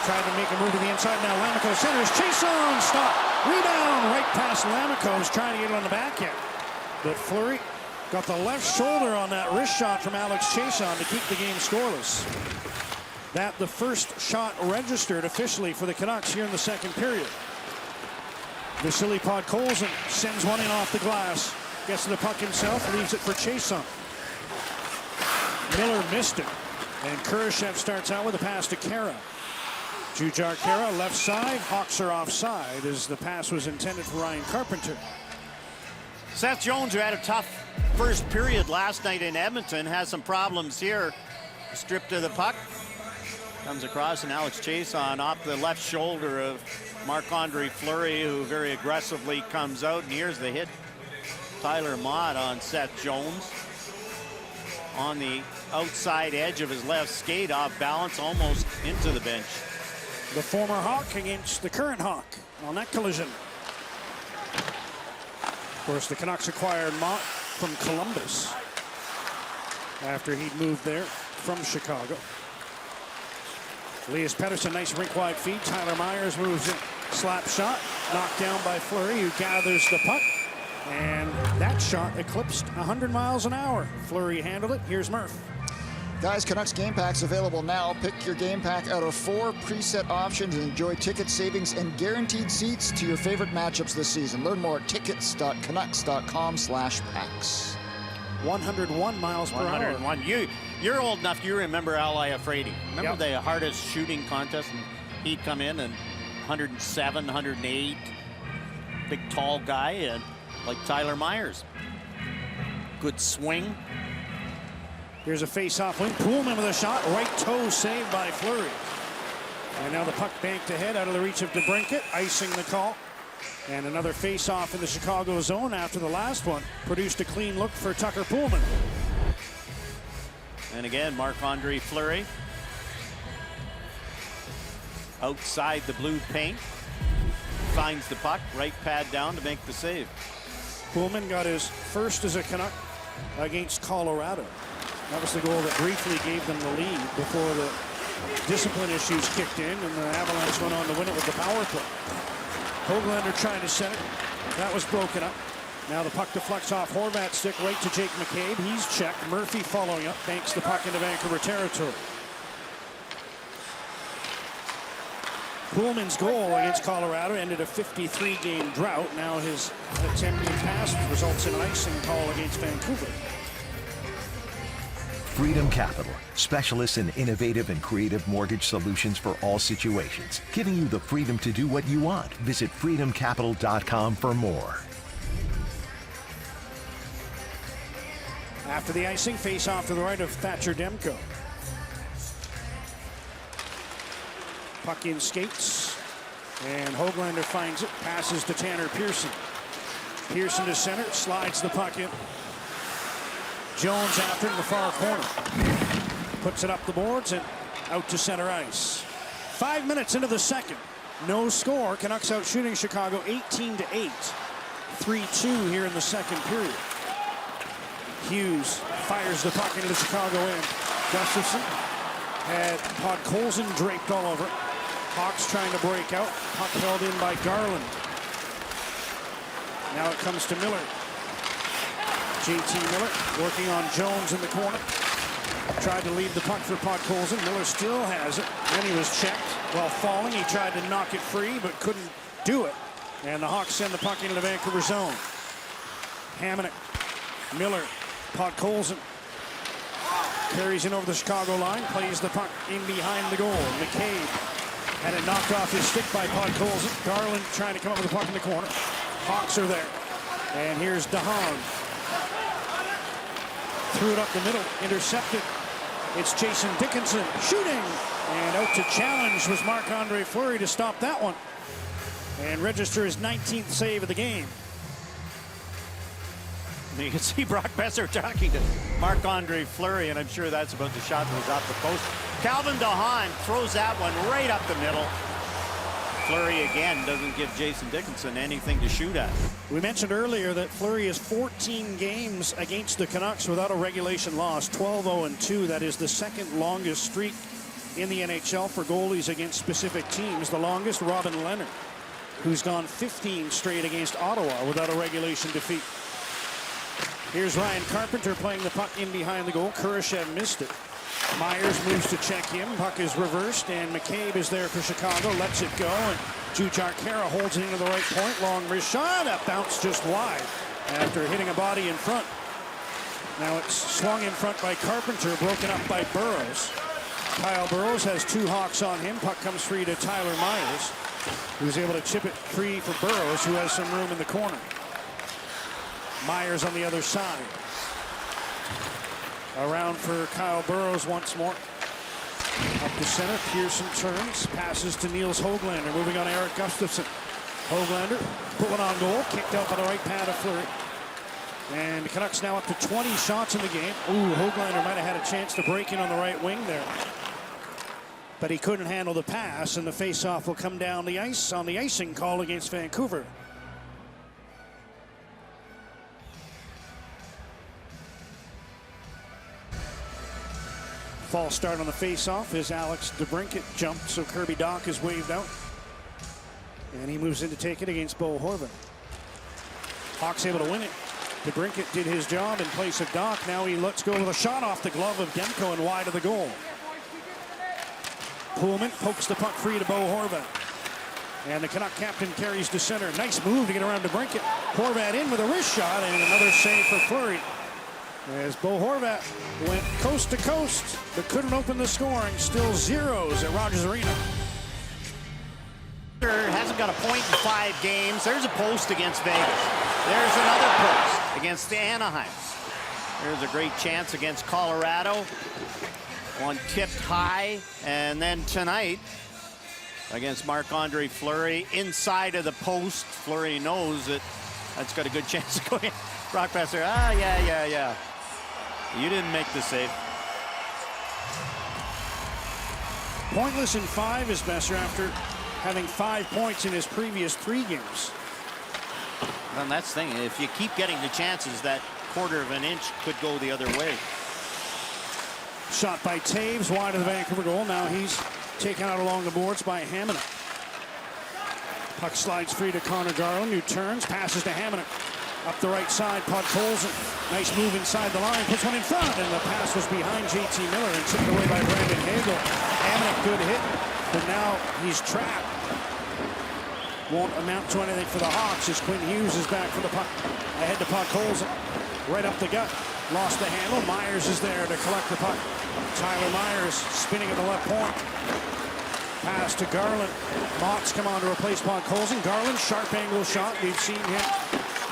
tried to make a move to the inside. Now Lamico centers. Chason, stop. Rebound right past Lamico, who's trying to get it on the backhand. But Fleury got the left shoulder on that wrist shot from Alex Chason to keep the game scoreless. That the first shot registered officially for the Canucks here in the second period. Vasily Podkolzin sends one in off the glass. Gets to the puck himself, leaves it for Chason. Miller missed it. And Kurashev starts out with a pass to Kara. Jujhar Khaira left side. Hawks are offside as the pass was intended for Ryan Carpenter. Seth Jones, who had a tough first period last night in Edmonton, has some problems here. Stripped to the puck. Comes across, and Alex Chase on off the left shoulder of Marc-Andre Fleury, who very aggressively comes out. And here's the hit. Tyler Mott on Seth Jones. On the outside edge of his left skate, off balance, almost into the bench. The former Hawk against the current Hawk on that collision. Of course, the Canucks acquired Mott from Columbus after he'd moved there from Chicago. Elias Pettersson, nice rink-wide feed. Tyler Myers moves in. Slap shot, knocked down by Fleury, who gathers the puck. And that shot eclipsed 100 miles an hour. Fleury handled it. Here's Murph. Guys, Canucks game packs available now. Pick your game pack out of 4 preset options and enjoy ticket savings and guaranteed seats to your favorite matchups this season. Learn more at tickets.canucks.com/packs. 101 miles per 101. hour. You're old enough, you remember Al Iafrate. Remember Yep. the hardest shooting contest, and he'd come in and 107, 108, big tall guy, and like Tyler Myers. Good swing. Here's a face-off wing. Pullman with a shot. Right toe saved by Fleury. And now the puck banked ahead out of the reach of DeBrincat, icing the call. And another face-off in the Chicago zone after the last one produced a clean look for Tucker Pullman. And again, Marc-Andre Fleury. Outside the blue paint. Finds the puck, right pad down to make the save. Pullman got his first as a Canuck against Colorado. That was the goal that briefly gave them the lead before the discipline issues kicked in and the Avalanche went on to win it with the power play. Höglander trying to set it. That was broken up. Now the puck deflects off Horvat's stick right to Jake McCabe. He's checked. Murphy following up, banks the puck into Vancouver territory. Pullman's goal against Colorado ended a 53-game drought. Now his attempted pass results in an icing call against Vancouver. Freedom Capital, specialists in innovative and creative mortgage solutions for all situations, giving you the freedom to do what you want. Visit freedomcapital.com for more. After the icing, face off to the right of Thatcher Demko. Puck in skates, and Höglander finds it, passes to Tanner Pearson. Pearson to center, slides the puck in. Jones after in the far corner. Puts it up the boards and out to center ice. 5 minutes into the second. No score. Canucks out shooting Chicago 18-8. 3-2 here in the second period. Hughes fires the puck into the Chicago end. Gustafsson had Podkolzin draped all over it. Hawks trying to break out. Puck held in by Garland. Now it comes to Miller. JT Miller working on Jones in the corner. Tried to leave the puck for Podkolzin. Miller still has it. Then he was checked while falling. He tried to knock it free, but couldn't do it. And the Hawks send the puck into the Vancouver zone. Hamonic, Miller, Podkolzin carries in over the Chicago line, plays the puck in behind the goal. McCabe had it knocked off his stick by Podkolzin. Garland trying to come up with the puck in the corner. Hawks are there. And here's DeHaan. Threw it up the middle, intercepted. It's Jason Dickinson shooting. And out to challenge was Marc-Andre Fleury to stop that one. And register his 19th save of the game. You can see Brock Besser talking to Marc-Andre Fleury, and I'm sure that's about the shot that was off the post. Calvin DeHaan throws that one right up the middle. Fleury again doesn't give Jason Dickinson anything to shoot at. We mentioned earlier that Fleury has 14 games against the Canucks without a regulation loss. 12-0-2. That is the second longest streak in the NHL for goalies against specific teams. The longest, Robin Leonard, who's gone 15 straight against Ottawa without a regulation defeat. Here's Ryan Carpenter playing the puck in behind the goal. Kurashev missed it. Myers moves to check him. Puck is reversed, and McCabe is there for Chicago. Lets it go, and Jujhar Khaira holds it into the right point. Long wrist shot. That bounced just wide after hitting a body in front. Now it's swung in front by Carpenter, broken up by Burrows. Kyle Burrows has 2 Hawks on him. Puck comes free to Tyler Myers, who's able to chip it free for Burrows, who has some room in the corner. Myers on the other side. Around for Kyle Burroughs once more. Up to center, Pearson turns, passes to Niels Höglander, moving on Erik Gustafsson. Höglander put one on goal, kicked out by the right pad of Fleury. And the Canucks now up to 20 shots in the game. Ooh, Höglander might have had a chance to break in on the right wing there. But he couldn't handle the pass, and the faceoff will come down the ice on the icing call against Vancouver. False start on the faceoff as Alex DeBrincat jumped, so Kirby Dach is waved out. And he moves in to take it against Bo Horvat. Hawks able to win it. DeBrincat did his job in place of Dach. Now he lets go with a shot off the glove of Demko and wide of the goal. Pullman pokes the puck free to Bo Horvat. And the Canuck captain carries to center. Nice move to get around DeBrincat. Horvat in with a wrist shot and another save for Fleury. As Bo Horvat went coast to coast, but couldn't open the scoring. Still zeros at Rogers Arena. Hasn't got a point in 5 games. There's a post against Vegas. There's another post against the Anaheim. There's a great chance against Colorado. One tipped high. And then tonight against Marc-Andre Fleury inside of the post. Fleury knows that that's got a good chance of going. Brock Besser, yeah. You didn't make the save. Pointless in 5 is Besser after having 5 points in his previous 3 games. And that's the thing. If you keep getting the chances, that quarter of an inch could go the other way. Shot by Taves wide of the Vancouver goal. Now he's taken out along the boards by Hamonic. Puck slides free to Connor Garland, who turns, passes to Hamonic. Up the right side, Podkolzin. Nice move inside the line, puts one in front, and the pass was behind JT Miller and tipped away by Brandon Hagel. Hamonic, good hit, but now he's trapped. Won't amount to anything for the Hawks as Quinn Hughes is back for the puck. Ahead to Podkolzin. Right up the gut. Lost the handle. Myers is there to collect the puck. Tyler Myers spinning at the left point. Pass to Garland. Mott's come on to replace Podkolzin. Garland, sharp angle shot. We've seen him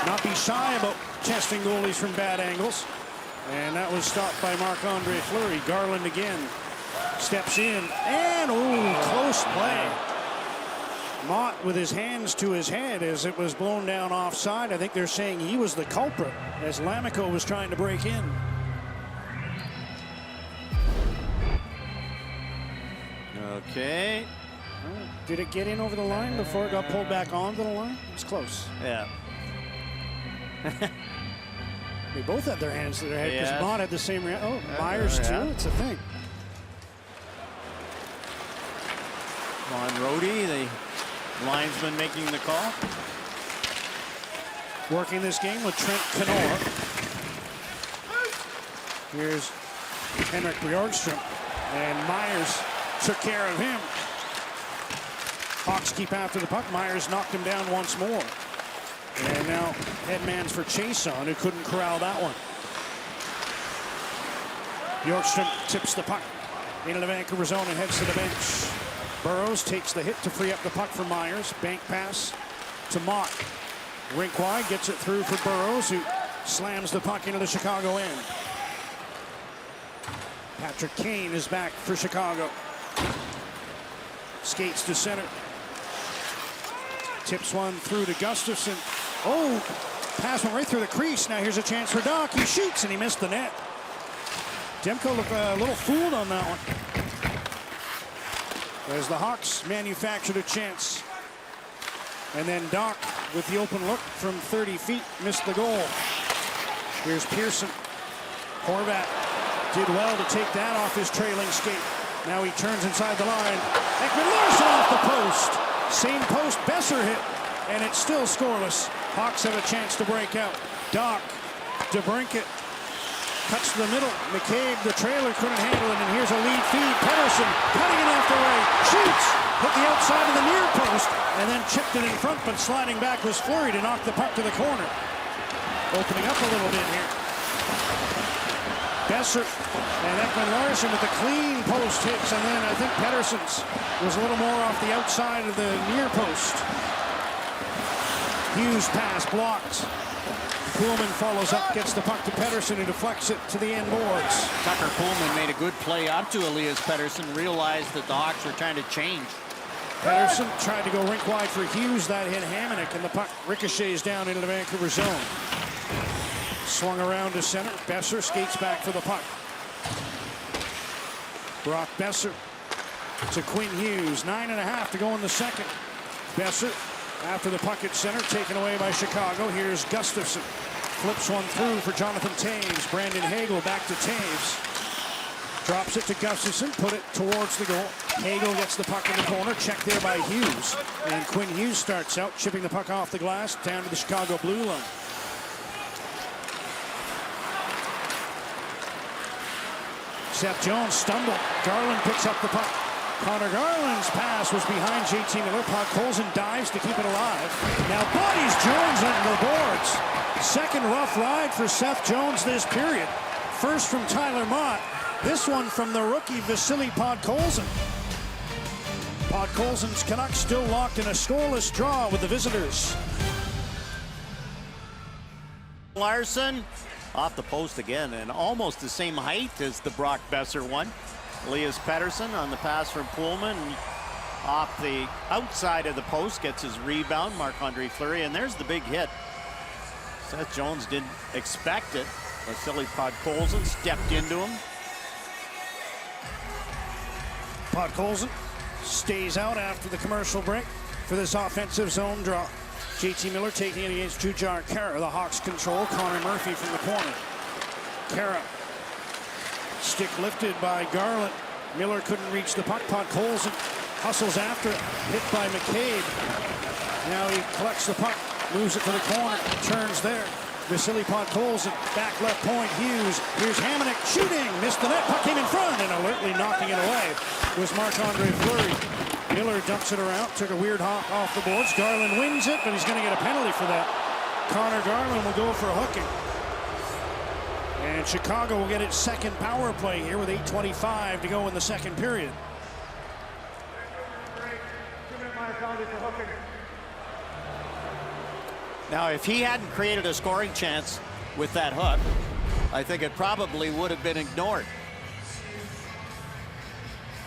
not be shy about testing goalies from bad angles. And that was stopped by Marc-Andre Fleury. Garland again steps in. And, close play. Mott with his hands to his head as it was blown down offside. I think they're saying he was the culprit as Lamico was trying to break in. Okay. Did it get in over the line before it got pulled back onto the line? It's close. Yeah. They both had their hands to their head because Mott had the same reaction. Oh, Myers too. It's a thing. Ron Rhodey, the linesman making the call. Working this game with Trent Canoa. Here's Henrik Bjorkström. And Myers took care of him. Hawks keep after the puck. Myers knocked him down once more. And now headman's for Chason, who couldn't corral that one. Bjorkström tips the puck into the Vancouver zone and heads to the bench. Burroughs takes the hit to free up the puck for Myers. Bank pass to Mott. Rink wide, gets it through for Burroughs, who slams the puck into the Chicago end. Patrick Kane is back for Chicago. Skates to center. Tips one through to Gustafsson. Oh, pass went right through the crease. Now here's a chance for Dach. He shoots and he missed the net. Demko looked a little fooled on that one. As the Hawks manufactured a chance. And then Dach with the open look from 30 feet missed the goal. Here's Pearson. Horvat did well to take that off his trailing skate. Now he turns inside the line. Ekman Larsson off the post. Same post Besser hit, and it's still scoreless. Hawks have a chance to break out. Dach, DeBrincat cuts to the middle. McCabe, the trailer, couldn't handle it, and here's a lead feed. Pettersson cutting it off the right. Shoots. Hit the outside of the near post, and then chipped it in front, but sliding back was Fleury to knock the puck to the corner. Opening up a little bit here. Besser and Ekman Larsson with the clean post hits, and then I think Pettersson's was a little more off the outside of the near post. Hughes pass blocked. Pullman follows up, gets the puck to Pettersson, who deflects it to the end boards. Tucker Pullman made a good play up to Elias Pettersson, realized that the Hawks were trying to change. Pettersson tried to go rink wide for Hughes. That hit Hamonic, and the puck ricochets down into the Vancouver zone. Swung around to center. Besser skates back for the puck. Brock Besser to Quinn Hughes. 9.5 to go in the second. Besser after the puck at center, taken away by Chicago. Here's Gustafsson. Flips one through for Jonathan Taves. Brandon Hagel back to Taves. Drops it to Gustafsson, put it towards the goal. Hagel gets the puck in the corner, checked there by Hughes. And Quinn Hughes starts out, chipping the puck off the glass down to the Chicago blue line. Seth Jones stumbled. Garland picks up the puck. Connor Garland's pass was behind JT Miller. Podkolzin dives to keep it alive. Now bodies Jones under the boards. Second rough ride for Seth Jones this period. First from Tyler Mott. This one from the rookie Vasily Podkolzin. Podkolzin's Canucks still locked in a scoreless draw with the visitors. Larson off the post again, and almost the same height as the Brock Besser one. Elias Pettersson on the pass from Pullman off the outside of the post, gets his rebound. Marc-Andre Fleury, and there's the big hit. Seth Jones didn't expect it. Vasily Podkolzin stepped into him. Podkolzin stays out after the commercial break for this offensive zone draw. JT Miller taking it against Jujhar Khaira. The Hawks control. Connor Murphy from the corner. Khaira. Stick lifted by Garland. Miller couldn't reach the puck. Podkolzin hustles after it. Hit by McCabe. Now he collects the puck. Moves it to the corner. Turns there. Vasily Podkolzin, back left point, Hughes. Here's Hamonic shooting, missed the net, puck came in front, and alertly knocking it away was Marc-Andre Fleury. Miller dumps it around, took a weird hop off the boards. Garland wins it, but he's going to get a penalty for that. Connor Garland will go for a hooking. And Chicago will get its second power play here with 8:25 to go in the second period. Now, if he hadn't created a scoring chance with that hook, I think it probably would have been ignored.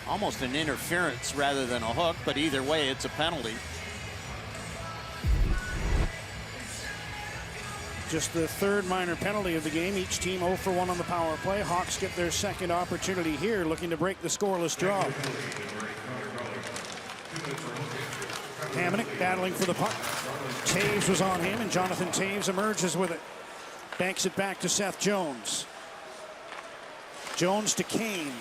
Almost an interference rather than a hook, but either way, it's a penalty. Just the third minor penalty of the game. Each team 0 for 1 on the power play. Hawks get their second opportunity here, looking to break the scoreless draw. Hamonic battling for the puck. Taves was on him, and Jonathan Taves emerges with it. Banks it back to Seth Jones. Jones to Kane.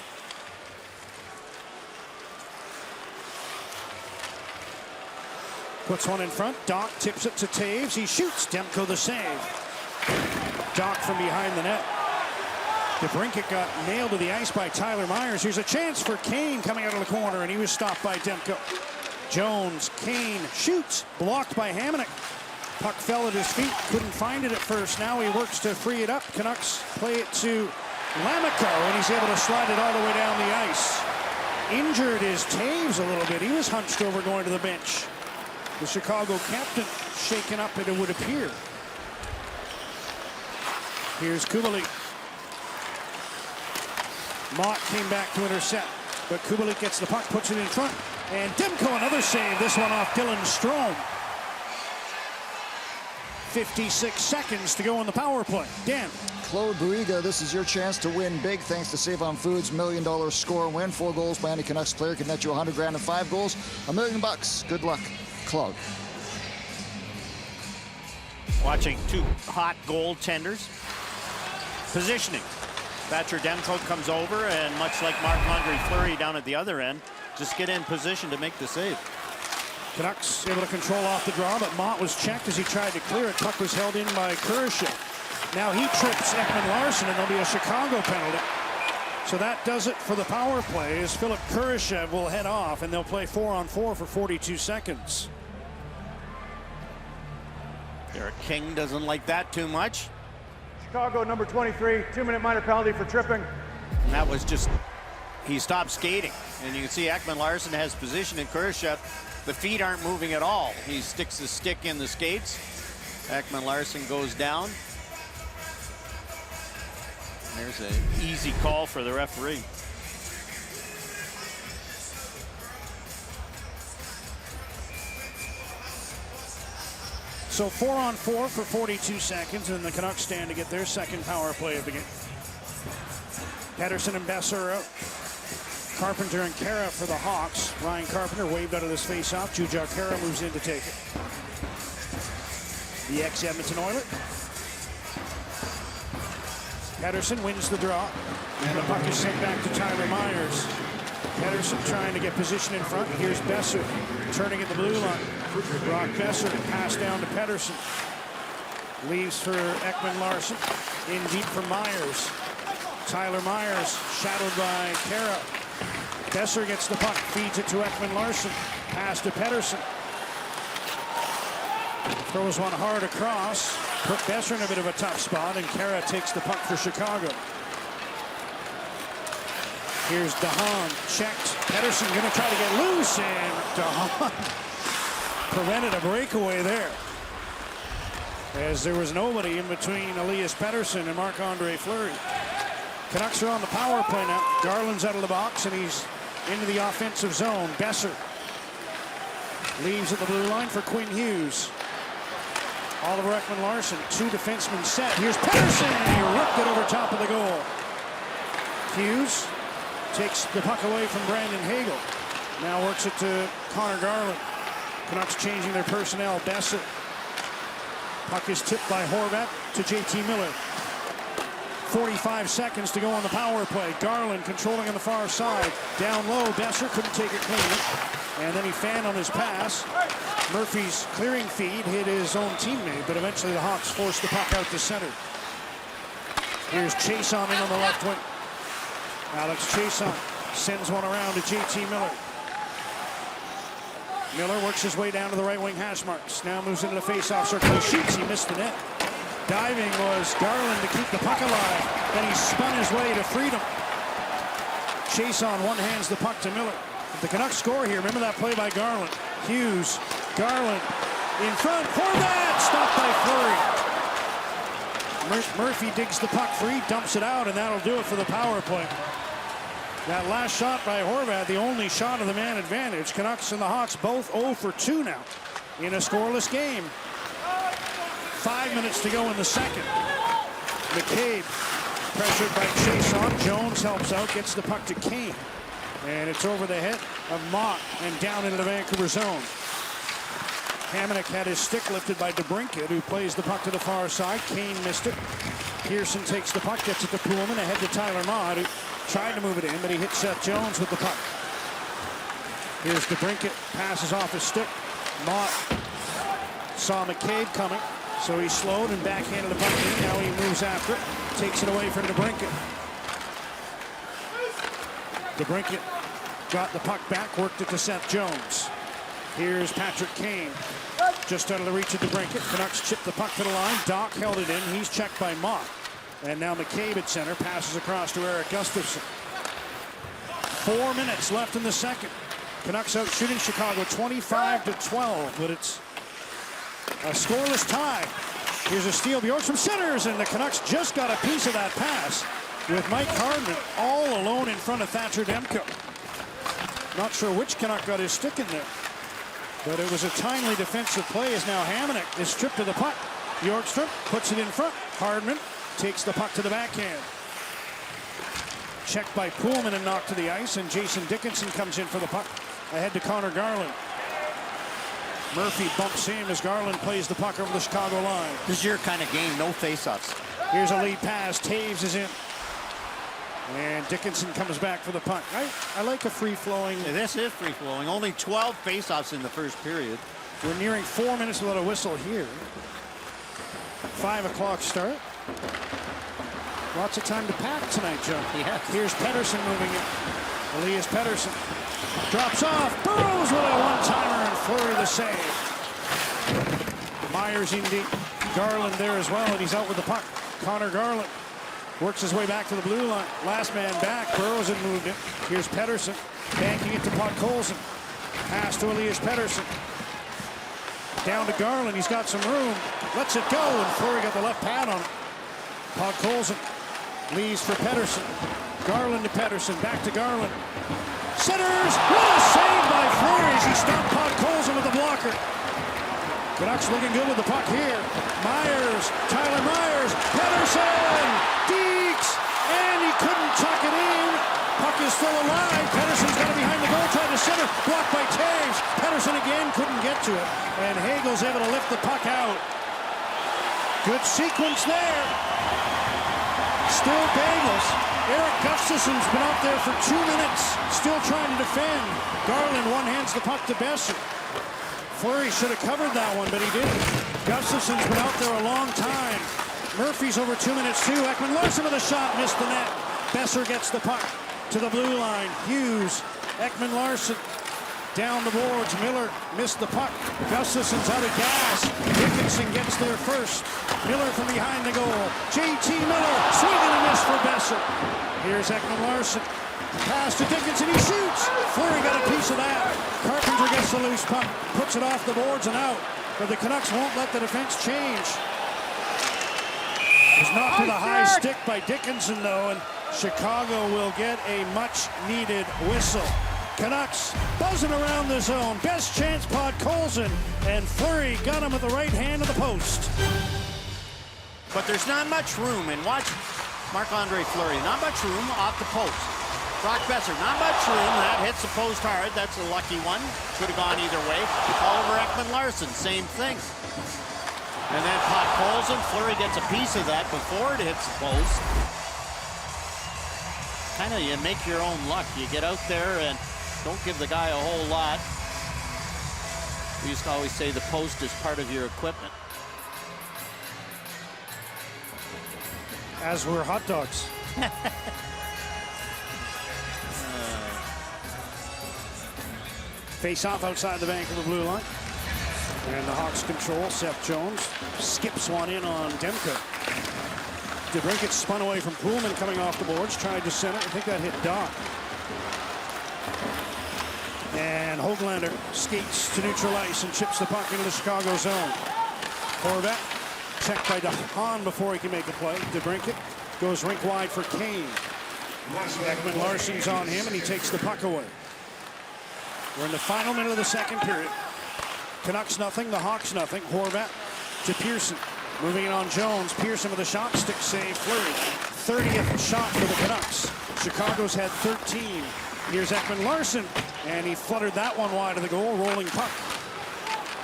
Puts one in front. Doc tips it to Taves. He shoots. Demko the save. Doc from behind the net. DeBrincat got nailed to the ice by Tyler Myers. Here's a chance for Kane coming out of the corner, and he was stopped by Demko. Jones, Kane shoots, blocked by Hamonic. Puck fell at his feet, couldn't find it at first. Now he works to free it up. Canucks play it to Lamico, and he's able to slide it all the way down the ice. Injured is Taves a little bit. He was hunched over going to the bench. The Chicago captain shaken up, it would appear. Here's Kubalik. Mott came back to intercept, but Kubalik gets the puck, puts it in front. And Demko, another save, this one off Dylan Strome. 56 seconds to go on the power play. Dan. Claude Bouyga, this is your chance to win big thanks to Save On Foods $1 million score and win. 4 goals by any Canucks player can net you $100 grand, and 5 goals, $1 million. Good luck, Claude. Watching two hot goaltenders. Positioning. Thatcher Demko comes over, and much like Marc-Andre Fleury down at the other end, just get in position to make the save. Canucks able to control off the draw, but Mott was checked as he tried to clear it. Puck was held in by Kurashev. Now he trips Ekman Larsson, and there'll be a Chicago penalty. So that does it for the power play, as Philip Kurashev will head off, and they'll play 4-on-4 for 42 seconds. Derek King doesn't like that too much. Chicago, number 23, 2-minute minor penalty for tripping. And that was just, he stopped skating. And you can see Ekman Larsson has position, and Kurashev, the feet aren't moving at all. He sticks his stick in the skates. Ekman Larsson goes down. There's an easy call for the referee. So 4-on-4 for 42 seconds, and the Canucks stand to get their second power play of the game. Pettersson and Besser out. Carpenter and Kara for the Hawks. Ryan Carpenter waved out of this face-off. Jujhar Kara moves in to take it. The ex-Edmonton Oilers. Pettersson wins the draw, and the puck is sent back to Tyler Myers. Pettersson trying to get position in front. Here's Besser turning at the blue line. Brock Besser pass down to Pettersson. Leaves for Ekman-Larsson. In deep for Myers. Tyler Myers shadowed by Kara. Besser gets the puck, feeds it to Ekman-Larsson. Pass to Pettersson. Throws one hard across. Put Besser in a bit of a tough spot, and Kara takes the puck for Chicago. Here's DeHaan, checked. Pettersson going to try to get loose, and DeHaan prevented a breakaway there, as there was nobody in between Elias Pettersson and Marc-Andre Fleury. Canucks are on the power play now. Garland's out of the box, and he's into the offensive zone. Besser leaves at the blue line for Quinn Hughes. Oliver Ekman-Larsson, two defensemen set. Here's Pettersson, and he ripped it over top of the goal. Hughes takes the puck away from Brandon Hagel. Now works it to Connor Garland. Canucks changing their personnel. Besser. Puck is tipped by Horvat to JT Miller. 45 seconds to go on the power play. Garland controlling on the far side. Down low, Besser couldn't take it clean. And then he fanned on his pass. Murphy's clearing feed hit his own teammate, but eventually the Hawks forced the puck out to center. Here's Chason in on the left wing. Alex Chason sends one around to JT Miller. Miller works his way down to the right wing hash marks. Now moves into the face-off circle. He shoots, he missed the net. Diving was Garland to keep the puck alive. Then he spun his way to freedom. Chason one-hands the puck to Miller. If the Canucks score here, remember that play by Garland. Hughes, Garland, in front. Horvat stopped by Fleury. Murphy digs the puck free, dumps it out, and that'll do it for the power play. That last shot by Horvat, the only shot of the man advantage. Canucks and the Hawks both 0 for 2 now in a scoreless game. 5 minutes to go in the second. McCabe pressured by Chason. Jones helps out, gets the puck to Kane. And it's over the head of Mott and down into the Vancouver zone. Hamonic had his stick lifted by DeBrincat, who plays the puck to the far side. Kane missed it. Pearson takes the puck, gets it to Pullman, ahead to Tyler Mott, who tried to move it in, but he hit Seth Jones with the puck. Here's DeBrincat, passes off his stick. Mott saw McCabe coming, so he slowed and backhanded the puck in. Now he moves after it, takes it away from DeBrincat. DeBrincat got the puck back, worked it to Seth Jones. Here's Patrick Kane, just out of the reach of DeBrincat. Canucks chip the puck to the line. Doc held it in. He's checked by Mott. And now McCabe at center, passes across to Eric Gustafsson. 4 minutes left in the second. Canucks out shooting Chicago 25-12, but it's a scoreless tie. Here's a steal. Bjorkstrom centers, and the Canucks just got a piece of that pass with Mike Hardman all alone in front of Thatcher Demko. Not sure which Canuck got his stick in there, but it was a timely defensive play as now Hamonic is stripped to the puck. Bjorkstrom puts it in front. Hardman takes the puck to the backhand. Checked by Pullman and knocked to the ice, and Jason Dickinson comes in for the puck ahead to Connor Garland. Murphy bumps him as Garland plays the puck over the Chicago line. This is your kind of game, no face-offs. Here's a lead pass. Taves is in. And Dickinson comes back for the puck. I like a free-flowing. Yeah, this is free-flowing. Only 12 face-offs in the first period. We're nearing 4 minutes without a whistle here. 5 o'clock start. Lots of time to pack tonight, Joe. Yes. Here's Pettersson moving in. Elias Pettersson drops off. Burrows with a one-timer and Fleury the save. Myers in deep. Garland there as well, and he's out with the puck. Connor Garland works his way back to the blue line. Last man back. Burrows had moved it. Here's Pettersson banking it to Podkolzin. Pass to Elias Pettersson. Down to Garland. He's got some room. Lets it go, and Fleury got the left pad on it. Podkolzin Leaves for Pettersson. Garland to Pettersson. Back to Garland. Centers. What a save by Fleury as he stopped Podkolzin with the blocker. Canucks looking good with the puck here. Myers. Tyler Myers. Pettersson. Deeks. And he couldn't tuck it in. Puck is still alive. Pettersson's got it behind the goal. Tried to center. Blocked by Taves. Pettersson again couldn't get to it. And Hagel's able to lift the puck out. Good sequence there. Still Bagels. Eric Gustafsson's been out there for 2 minutes, still trying to defend. Garland one-hands the puck to Besser. Fleury should have covered that one, but he didn't. Gustafsson's been out there a long time. Murphy's over 2 minutes too. Ekman Larsson with a shot, missed the net. Besser gets the puck to the blue line. Hughes, Ekman Larsson. Down the boards, Miller missed the puck. Gustafsson's out of gas. Dickinson gets there first. Miller from behind the goal. J.T. Miller, swing and a miss for Besser. Here's Ekman Larsson. Pass to Dickinson, he shoots. Fleury got a piece of that. Carpenter gets the loose puck, puts it off the boards and out. But the Canucks won't let the defense change. It's knocked to the high stick by Dickinson, though, and Chicago will get a much-needed whistle. Canucks buzzing around the zone. Best chance, Podkolzin, and Fleury got him at the right hand of the post. But there's not much room, and watch Marc-Andre Fleury, not much room off the post. Brock Besser, not much room. That hits the post hard. That's a lucky one. Could have gone either way. Oliver Ekman Larsson, same thing. And then Podkolzin, Fleury gets a piece of that before it hits the post. Kind of, you make your own luck. You get out there and don't give the guy a whole lot. We used to always say the post is part of your equipment. As were hot dogs. Face off outside the Vancouver blue line. And the Hawks control. Seth Jones skips one in on Demko. DeBrincat spun away from Pullman coming off the boards. Tried to center. I think that hit Doc. And Höglander skates to neutral ice and chips the puck into the Chicago zone. Horvat checked by DeHaan before he can make a play. DeBrincat goes rink wide for Kane. Ekman Larsson's on him and he takes the puck away. We're in the final minute of the second period. Canucks nothing, the Hawks nothing. Horvat to Pearson. Moving it on Jones. Pearson with a shot, stick save, Fleury. 30th shot for the Canucks. Chicago's had 13. Here's Ekman Larsson, and he fluttered that one wide of the goal, rolling puck.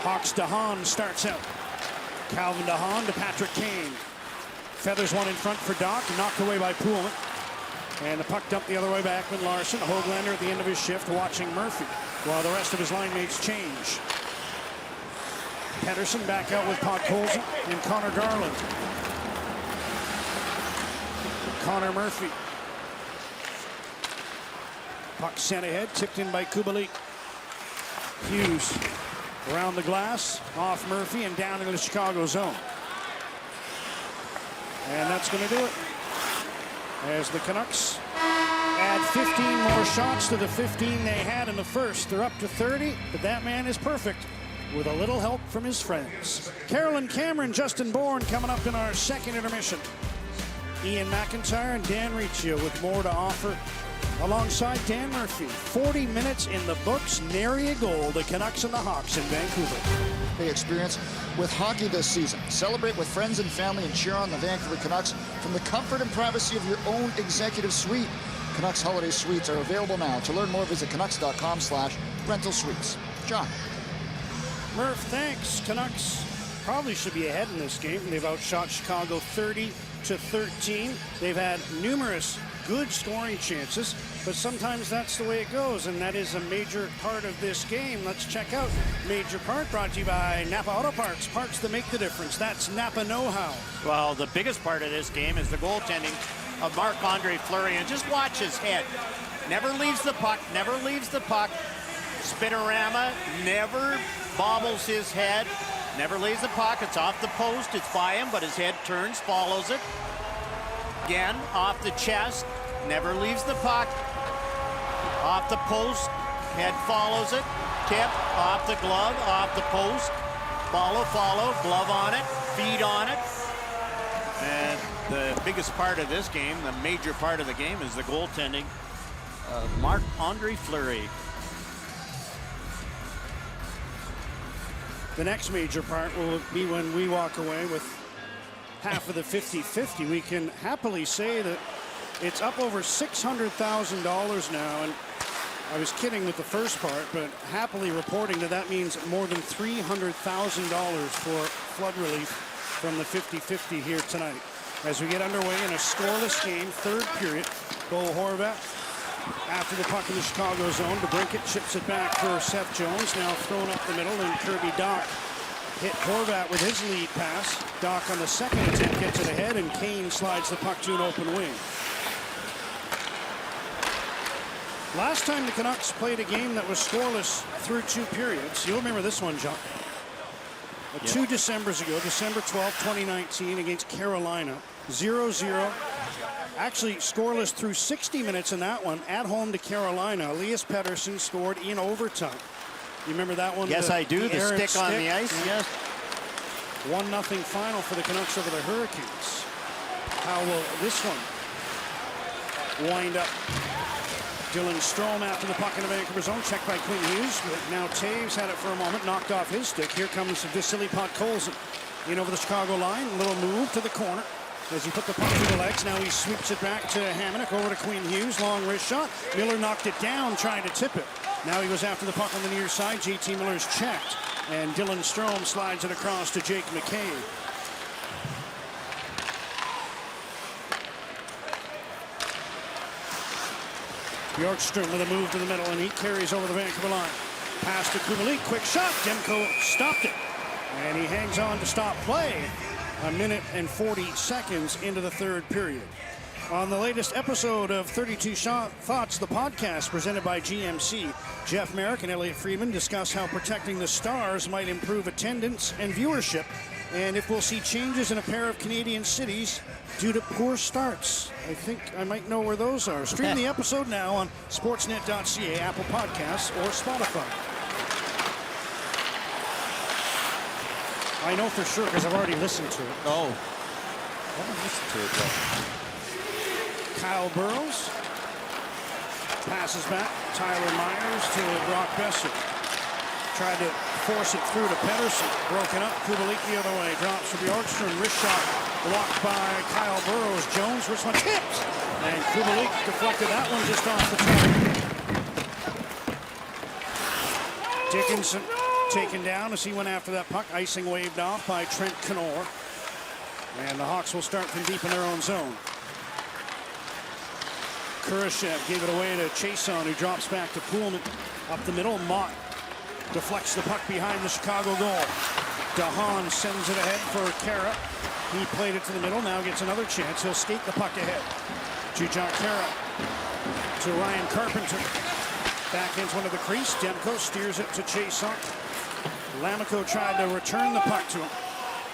Hawks DeHaan starts out. Calvin DeHaan to Patrick Kane. Feathers one in front for Doc, knocked away by Pullman. And the puck dumped the other way by Ekman Larsson. Höglander at the end of his shift watching Murphy, while the rest of his line mates change. Pettersson back out with Podkolzin and Connor Garland. Connor Murphy. Puck sent ahead, tipped in by Kubalik. Hughes around the glass, off Murphy and down into the Chicago zone. And that's going to do it. As the Canucks add 15 more shots to the 15 they had in the first. They're up to 30, but that man is perfect with a little help from his friends. Carolyn Cameron, Justin Bourne coming up in our second intermission. Ian McIntyre and Dan Riccio with more to offer. Alongside Dan Murphy, 40 minutes in the books, nary a goal. The Canucks and the Hawks in Vancouver. Experience with hockey this season. Celebrate with friends and family and cheer on the Vancouver Canucks from the comfort and privacy of your own executive suite. Canucks holiday suites are available now. To learn more, visit canucks.com/rental suites. John. Murph, thanks. Canucks probably should be ahead in this game. They've outshot Chicago 30-13. They've had numerous good scoring chances, but sometimes that's the way it goes, and that is a major part of this game. Let's check out Major Part, brought to you by Napa Auto Parts. Parts that make the difference. That's Napa know-how. Well, the biggest part of this game is the goaltending of Marc-Andre Fleury, and just watch his head. Never leaves the puck, never leaves the puck. Spinorama never bobbles his head, never leaves the puck. It's off the post, it's by him, but his head turns, follows it. Again, off the chest, never leaves the puck. Off the post, head follows it. Tip, off the glove, off the post. Follow, glove on it, feet on it. And The biggest part of this game, the major part of the game, is the goaltending of Marc-Andre Fleury. The next major part will be when we walk away with half of the 50-50. We can happily say that it's up over $600,000 now, and I was kidding with the first part, but happily reporting that means more than $300,000 for flood relief from the 50-50 here tonight. As we get underway in a scoreless game, third period, Bo Horvat after the puck in the Chicago zone. DeBrincat chips it back for Seth Jones, now thrown up the middle, and Kirby Dach hit Horvat with his lead pass. Dach on the second attempt gets it ahead, and Kane slides the puck to an open wing. Last time the Canucks played a game that was scoreless through 2 periods, you'll remember this one, John. 2 Decembers ago, December 12, 2019, against Carolina, 0-0. Actually scoreless through 60 minutes in that one, at home to Carolina. Elias Pettersson scored in overtime. You remember that one? Yes, I do. The stick on the ice. Yes. 1-0 final for the Canucks over the Hurricanes. How will this one wind up? Dylan Strome after the puck in the Vancouver zone, checked by Quinn Hughes, but now Taves had it for a moment, knocked off his stick. Here comes Vasily Podkolzin in over the Chicago line. Little move to the corner as he put the puck through the legs. Now he sweeps it back to Hamonic, over to Quinn Hughes, long wrist shot. Miller knocked it down, trying to tip it. Now he goes after the puck on the near side. JT Miller's checked, and Dylan Strome slides it across to Jake McCabe. Bjorkström with a move to the middle, and he carries over the Vancouver line. Pass to Kubalik, quick shot. Demko stopped it, and he hangs on to stop play. 1 minute and 40 seconds into the third period. On the latest episode of 32 Thoughts, the podcast presented by GMC, Jeff Merrick and Elliot Friedman discuss how protecting the Stars might improve attendance and viewership, and if we'll see changes in a pair of Canadian cities due to poor starts. I think I might know where those are. Stream the episode now on sportsnet.ca, Apple Podcasts, or Spotify. I know for sure because I've already listened to it. Oh. I haven't listened to it though. Kyle Burrows passes back. Tyler Myers to Brock Besser. Tried to force it through to Pettersson. Broken up. Kubalik the other way. Drops for Bjorkström. Wrist shot blocked by Kyle Burrows. Jones, wrist one tipped. And Kubalik deflected that one just off the top. Dickinson taken down as he went after that puck. Icing waved off by Trent Knorr. And the Hawks will start from deep in their own zone. Kurashev gave it away to Chason, who drops back to Poolman. Up the middle, Mott deflects the puck behind the Chicago goal. DeHaan sends it ahead for Kara. He played it to the middle, now gets another chance. He'll skate the puck ahead. Jujhar Kara to Ryan Carpenter. Backhands one to the crease. Demko steers it to Chason. Lammikko tried to return the puck to him,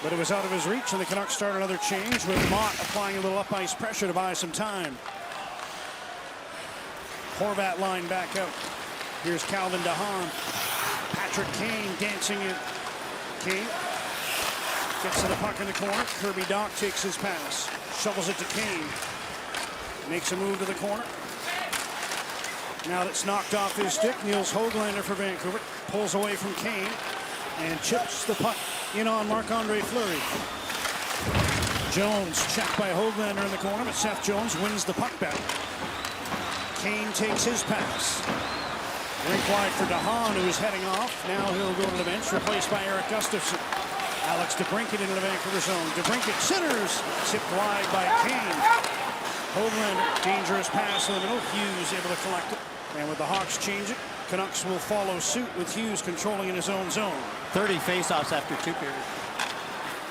but it was out of his reach, and the Canucks start another change with Mott applying a little up-ice pressure to buy some time. Horvat line back out. Here's Calvin DeHaan. Patrick Kane dancing in. Kane gets to the puck in the corner. Kirby Dach takes his pass. Shovels it to Kane. Makes a move to the corner. Now that's knocked off his stick. Niels Höglander for Vancouver. Pulls away from Kane and chips the puck in on Marc-Andre Fleury. Jones checked by Höglander in the corner, but Seth Jones wins the puck back. Kane takes his pass. Rink wide for DeHaan, who is heading off. Now he'll go to the bench, replaced by Erik Gustafsson. Alex DeBrincat into the Vancouver zone. DeBrincat centers, tipped wide by Kane. Höglander, dangerous pass in the middle. Hughes able to collect it. And with the Hawks changing, Canucks will follow suit with Hughes controlling in his own zone. 30 faceoffs after 2 periods.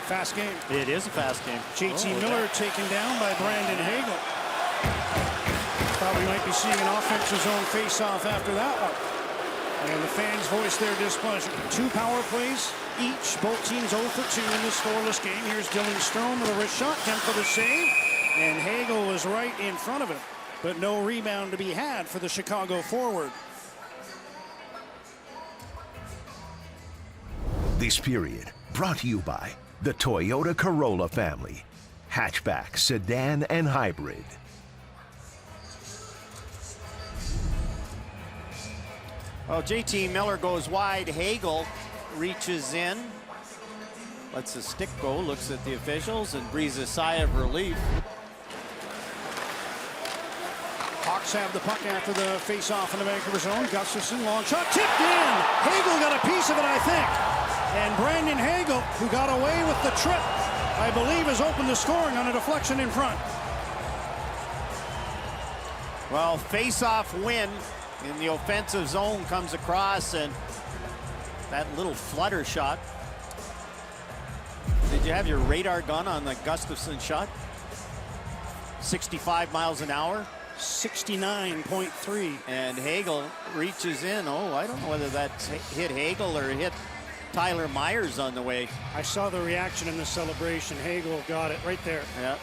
Fast game. It is a fast game. JT Miller taken down by Brandon Hagel. Thought we might be seeing an offensive zone face-off after that one. And the fans voice their displeasure. 2 power plays each. Both teams 0 for 2 in this scoreless game. Here's Dylan Strome with a wrist shot. Demko the save. And Hagel was right in front of him. But no rebound to be had for the Chicago forward. This period brought to you by the Toyota Corolla family. Hatchback, sedan, and hybrid. Well, JT Miller goes wide. Hagel reaches in, lets the stick go, looks at the officials, and breathes a sigh of relief. Hawks have the puck after the face-off in the Vancouver zone. Gustafsson, long shot, tipped in. Hagel got a piece of it, I think. And Brandon Hagel, who got away with the trip, I believe has opened the scoring on a deflection in front. Well, face-off win in the offensive zone comes across, and that little flutter shot. Did you have your radar gun on the Gustafsson shot? 65 miles an hour. 69.3. And Hagel reaches in. Oh, I don't know whether that's hit Hagel or hit Tyler Myers on the way. I saw the reaction in the celebration. Hagel got it right there. Yeah.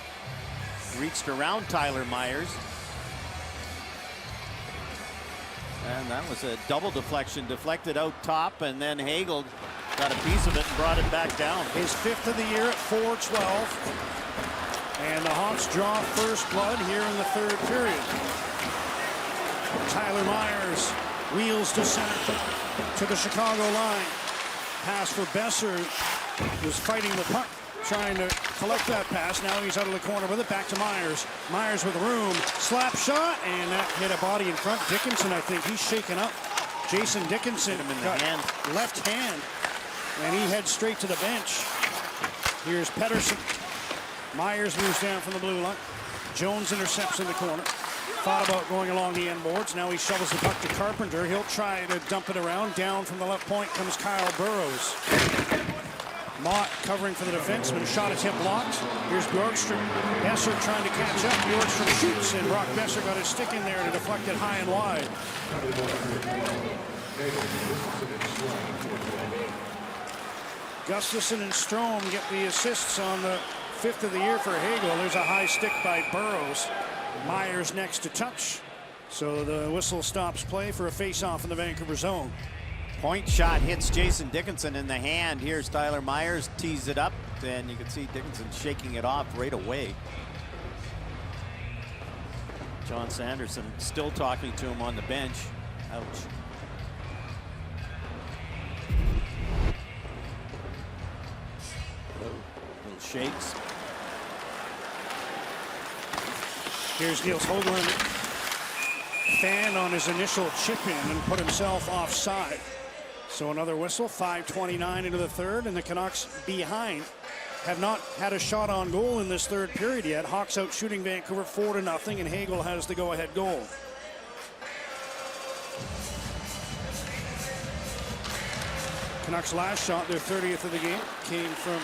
Reached around Tyler Myers. And that was a double deflection, deflected out top, and then Hagel got a piece of it and brought it back down. His 5th of the year at .412. And the Hawks draw first blood here in the 3rd period. Tyler Myers wheels to center to the Chicago line. Pass for Besser, who's fighting the puck, trying to collect that pass. Now he's out of the corner with it. Back to Myers. Myers with room. Slap shot, and that hit a body in front. Dickinson, I think, he's shaken up. Jason Dickinson hit him in the got hand. left hand, and he heads straight to the bench. Here's Pettersson. Myers moves down from the blue line. Jones intercepts in the corner. Thought about going along the end boards. Now he shovels the puck to Carpenter. He'll try to dump it around. Down from the left point comes Kyle Burrows. Mott covering for the defenseman. Shot attempt blocked. Here's Bjorkstrom. Besser trying to catch up. Bjorkstrom shoots, and Brock Besser got his stick in there to deflect it high and wide. Gustafsson and Strome get the assists on the 5th of the year for Hagel. There's a high stick by Burrows. Myers next to touch. So the whistle stops play for a face-off in the Vancouver zone. Point shot hits Jason Dickinson in the hand. Here's Tyler Myers, tees it up, and you can see Dickinson shaking it off right away. John Sanderson still talking to him on the bench. Ouch. Little shakes. Here's Niels Hoagland. Fanned on his initial chip in and put himself offside. So another whistle. 5:29 into the 3rd, and the Canucks behind. Have not had a shot on goal in this 3rd period yet. Hawks out shooting Vancouver 4-0, and Hagel has the go-ahead goal. Canucks' last shot, their 30th of the game, came from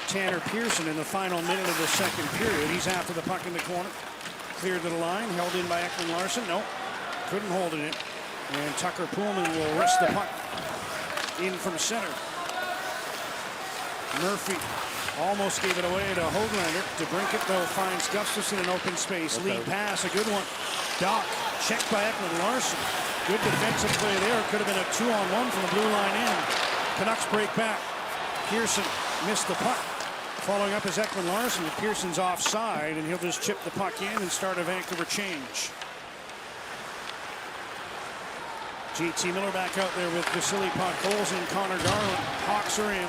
Tanner Pearson in the final minute of the 2nd period. He's after the puck in the corner. Cleared to the line, held in by Ekman Larsson. Nope, couldn't hold it in. And Tucker Poolman will wrist the puck in from center. Murphy almost gave it away to Höglander. DeBrincat, though, finds Gustafsson in open space. Lead pass, a good one. Doc, checked by Ekman Larsson. Good defensive play there. Could have been a 2-on-1 from the blue line in. Canucks break back. Pearson missed the puck. Following up is Ekman Larsson. Pearson's offside, and he'll just chip the puck in and start a Vancouver change. JT Miller back out there with Vasily Podkolzin and Connor Garland. Hawks are in.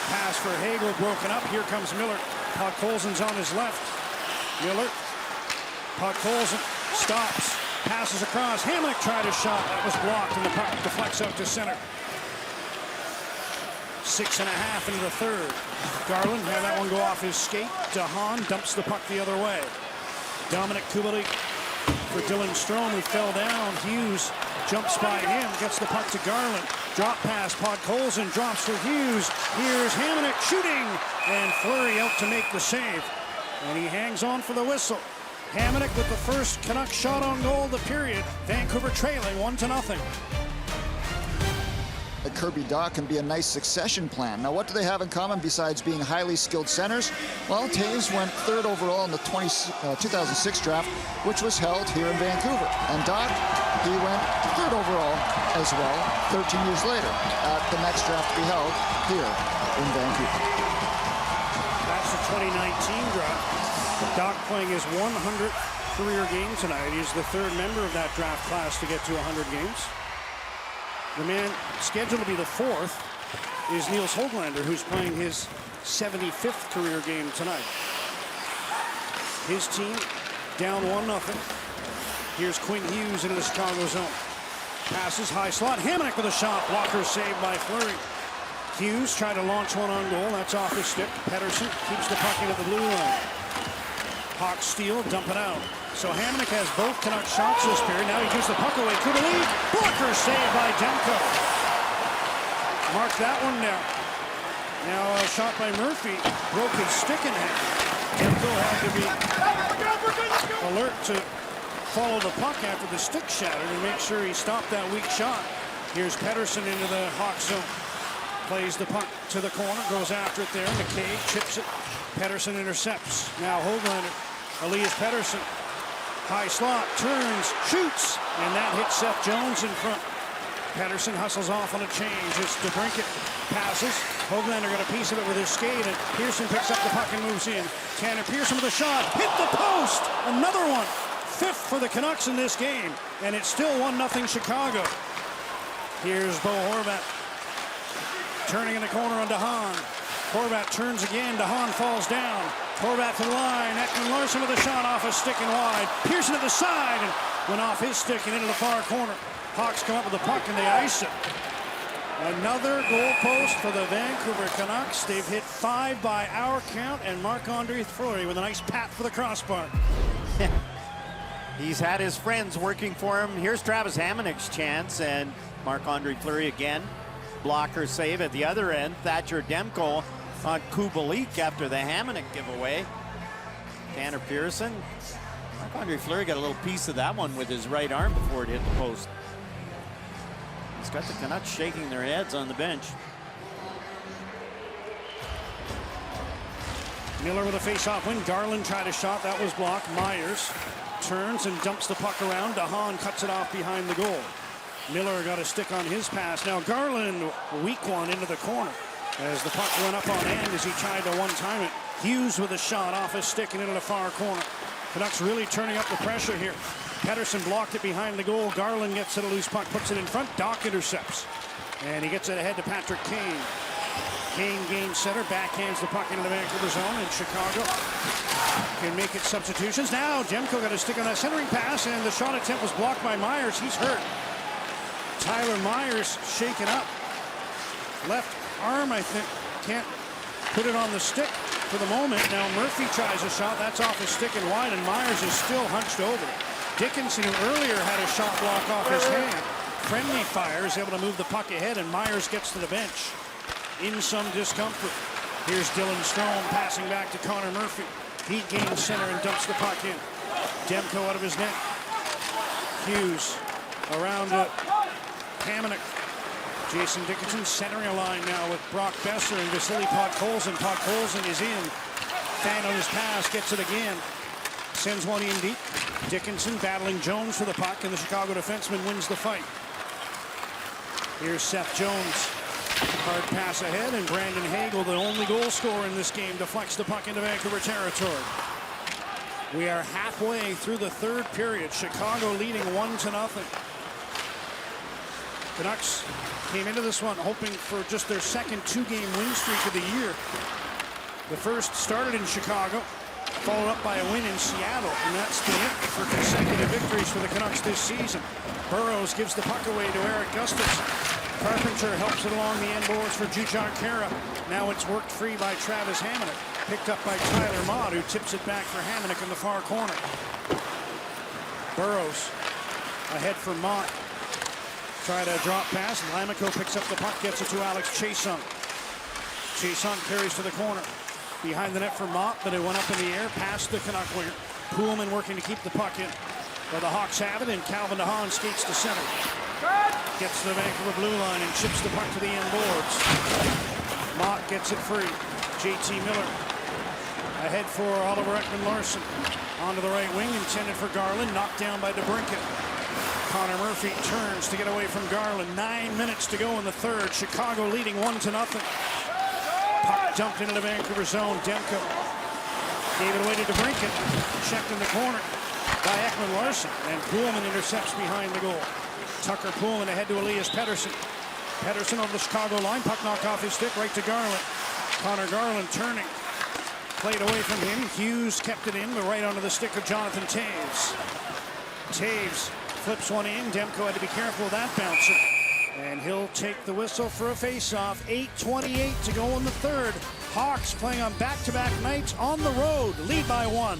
Pass for Hagel broken up. Here comes Miller. Podkolzin's on his left. Miller. Podkolzin stops. Passes across. Hamonic tried a shot. That was blocked, and the puck deflects out to center. 6.5 into the 3rd. Garland had that one go off his skate. DeHaan dumps the puck the other way. Dominic Kubalik for Dylan Strome, who fell down. Hughes jumps by him, gets the puck to Garland. Drop pass, Podkolzin drops for Hughes. Here's Hamonic shooting, and Fleury out to make the save. And he hangs on for the whistle. Hamonic with the first Canucks shot on goal of the period. Vancouver trailing 1-0. Kirby Dach can be a nice succession plan. Now, what do they have in common besides being highly skilled centers? Well, Taves went 3rd overall in the 2006 draft, which was held here in Vancouver. And Dach, he went 3rd overall as well, 13 years later, at the next draft to be held here in Vancouver. That's the 2019 draft. Doc playing his 100th career game tonight. He's the third member of that draft class to get to 100 games. The man scheduled to be the fourth is Niels Höglander, who's playing his 75th career game tonight. His team down 1-0. Here's Quinn Hughes into the Chicago zone. Passes high slot. Hamonic with a shot. Blocker saved by Fleury. Hughes tried to launch one on goal. That's off his stick. Pettersson keeps the puck into the blue line. Hawks steal, dump it out. So Hamonic has both Canucks shots this period. Now he gives the puck away to the lead. Blocker saved by Demko. Mark that one down. Now a shot by Murphy. Broke his stick in half. Demko had to be alert to follow the puck after the stick shattered and make sure he stopped that weak shot. Here's Pettersson into the Hawks zone. Plays the puck to the corner, goes after it there. McKay chips it. Pettersson intercepts. Now Höglander. Elias Pettersson. High slot, turns, shoots, and that hits Seth Jones in front. Pettersson hustles off on a change. It's DeBrincat. Passes. Höglander got a piece of it with his skate, and Pearson picks up the puck and moves in. Tanner Pearson with a shot. Hit the post! Another one. Fifth for the Canucks in this game, and it's still 1-0 Chicago. Here's Bo Horvat. Turning in the corner on DeHaan. Horvat turns again. DeHaan falls down. Horvat to the line. Ekman-Larsson with a shot off a stick and wide. Pearson at the side and went off his stick and into the far corner. Hawks come up with the puck and they ice it. Another goal post for the Vancouver Canucks. They've hit 5 by our count, and Marc-Andre Fleury with a nice pat for the crossbar. He's had his friends working for him. Here's Travis Hamonic's chance, and Marc-Andre Fleury again. Blocker save at the other end. Thatcher Demko on Kubalik after the Hamonic giveaway. Tanner Pearson. Marc-Andre Fleury got a little piece of that one with his right arm before it hit the post. He's got the Canucks shaking their heads on the bench. Miller with a face-off win. Garland tried a shot. That was blocked. Myers turns and dumps the puck around. DeHaan cuts it off behind the goal. Miller got a stick on his pass. Now Garland, a weak one into the corner as the puck went up on end as he tried to one-time it. Hughes with a shot off his stick and into the far corner. Canucks really turning up the pressure here. Pettersson blocked it behind the goal. Garland gets it a loose puck, puts it in front. Doc intercepts. And he gets it ahead to Patrick Kane. Kane gains center, backhands the puck into the Vancouver zone, and Chicago can make its substitutions. Now Demko got a stick on that centering pass, and the shot attempt was blocked by Myers. He's hurt. Tyler Myers shaken up. Left arm, I think, can't put it on the stick for the moment. Now Murphy tries a shot. That's off his stick and wide, and Myers is still hunched over. Dickinson, who earlier had a shot block off his hand. Friendly fire is able to move the puck ahead, and Myers gets to the bench in some discomfort. Here's Dylan Strome passing back to Connor Murphy. He gains center and dumps the puck in. Demko out of his net. Hughes around Hamonic. Jason Dickinson centering a line now with Brock Besser and Vasily Podkolzin. Podkolzin is in. Fan on his pass, gets it again. Sends one in deep. Dickinson battling Jones for the puck, and the Chicago defenseman wins the fight. Here's Seth Jones. Hard pass ahead, and Brandon Hagel, the only goal scorer in this game, deflects the puck into Vancouver territory. We are halfway through the third period. Chicago leading 1-0. Canucks came into this one hoping for just their second 2-game win streak of the year. The first started in Chicago, followed up by a win in Seattle, and that's been it for consecutive victories for the Canucks this season. Burrows gives the puck away to Eric Gustafsson. Carpenter helps it along the end boards for Jujhar Khaira. Now it's worked free by Travis Hamonic. Picked up by Tyler Mott, who tips it back for Hamonic in the far corner. Burrows ahead for Mott. Try to drop pass. Lamico picks up the puck, gets it to Alex Chiasson. Chiasson carries to the corner. Behind the net for Mott, but it went up in the air past the Canuck winger. Poolman working to keep the puck in. But the Hawks have it, and Calvin DeHaan skates to center. Gets to the Vancouver blue line and chips the puck to the end boards. Mott gets it free. JT Miller ahead for Oliver Ekman-Larsson. Onto the right wing, intended for Garland. Knocked down by DeBrincat. Connor Murphy turns to get away from Garland. 9 minutes to go in the third. Chicago leading 1-0. Puck dumped into the Vancouver zone. Demko Gave it away to DeBrincat. Checked in the corner by Ekman Larsson. And Pullman intercepts behind the goal. Tucker Pullman ahead to Elias Pettersson. Pettersson over the Chicago line. Puck knocked off his stick right to Garland. Connor Garland turning. Played away from him. Hughes kept it in, but right onto the stick of Jonathan Toews. Toews flips one in. Demko had to be careful of that bouncer. And he'll take the whistle for a face-off. 8:28 to go in the third. Hawks playing on back-to-back nights on the road. Lead by 1.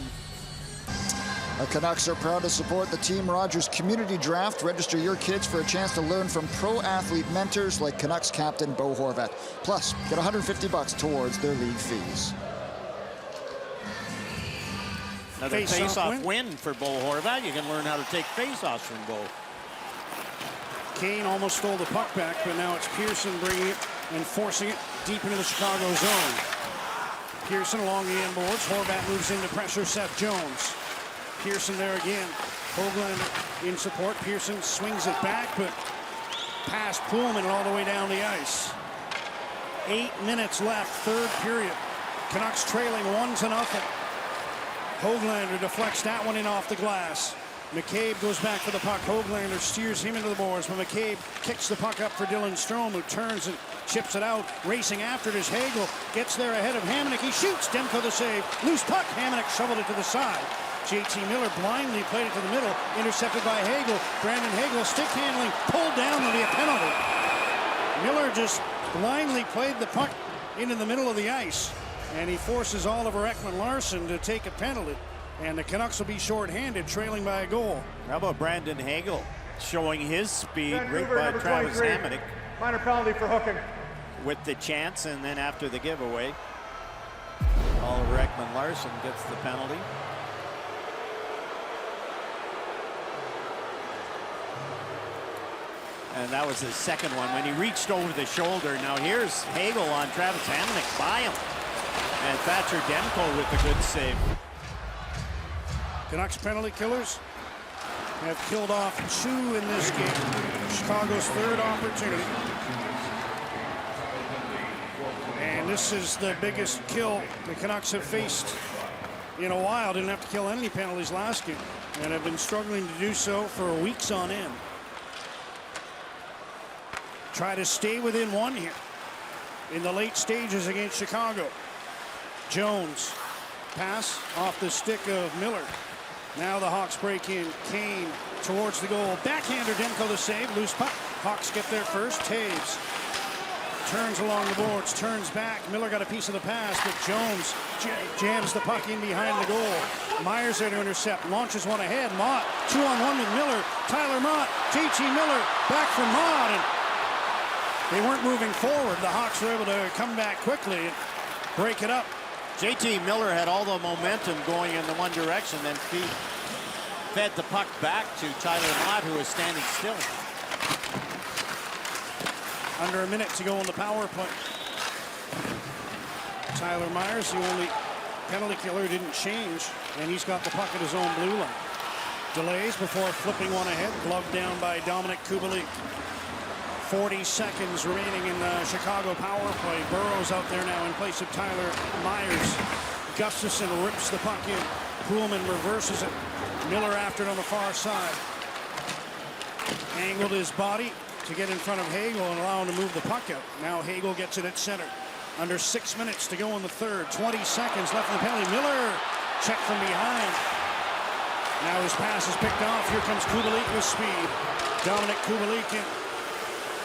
The Canucks are proud to support the Team Rogers Community Draft. Register your kids for a chance to learn from pro-athlete mentors like Canucks captain Bo Horvat. Plus, get $150 towards their league fees. Another face-off win for Bo Horvat. You can learn how to take face-offs from Bo. Kane almost stole the puck back, but now it's Pearson bringing it and forcing it deep into the Chicago zone. Pearson along the end boards. Horvat moves in to pressure Seth Jones. Pearson there again. Hoaglander in support. Pearson swings it back, but past Pullman and all the way down the ice. 8 minutes left, third period. Canucks trailing 1-0. Hoaglander deflects that one in off the glass. McCabe goes back for the puck. Hoaglander steers him into the boards, but McCabe kicks the puck up for Dylan Strome, who turns and chips it out. Racing after it is Hagel. Gets there ahead of Hamonic. He shoots. Demko the save. Loose puck. Hamonic shoveled it to the side. JT Miller blindly played it to the middle. Intercepted by Hagel. Brandon Hagel stick handling. Pulled down. There'll be a penalty. Miller just blindly played the puck into the middle of the ice. And he forces Oliver Ekman-Larsson to take a penalty. And the Canucks will be shorthanded, trailing by a goal. How about Brandon Hagel showing his speed Vancouver, right by number Travis 23. Hamonic Minor penalty for hooking. with the chance, and then after the giveaway, Oliver Ekman-Larsson gets the penalty. And that was his second one when he reached over the shoulder. Now here's Hagel on Travis Hamonic by him. And Thatcher Demko with the good save. Canucks penalty killers have killed off 2 in this game. Chicago's third opportunity. And this is the biggest kill the Canucks have faced in a while. Didn't have to kill any penalties last game and have been struggling to do so for weeks on end. Try to stay within 1 here in the late stages against Chicago. Jones pass off the stick of Miller. Now the Hawks break in. Kane towards the goal. Backhander. Demko the save. Loose puck. Hawks get there first. Toews turns along the boards. Turns back. Miller got a piece of the pass, but Jones jams the puck in behind the goal. Myers there to intercept. Launches one ahead. Mott 2-on-1 with Miller. Tyler Mott. JT Miller back from Mott. And they weren't moving forward. The Hawks were able to come back quickly and break it up. JT Miller had all the momentum going in the one direction, then fed the puck back to Tyler Mott, who was standing still. Under a minute to go on the power play. Tyler Myers, the only penalty killer, didn't change, and he's got the puck at his own blue line. Delays before flipping one ahead, gloved down by Dominic Kubalik. 40 seconds remaining in the Chicago power play. Burrow's out there now in place of Tyler Myers. Gustafsson rips the puck in. Pullman reverses it. Miller after it on the far side. Angled his body to get in front of Hagel and allow him to move the puck out. Now Hagel gets it at center. Under 6 minutes to go in the third. 20 seconds left in the penalty. Miller checked from behind. Now his pass is picked off. Here comes Kubalik with speed. Dominic Kubalik in.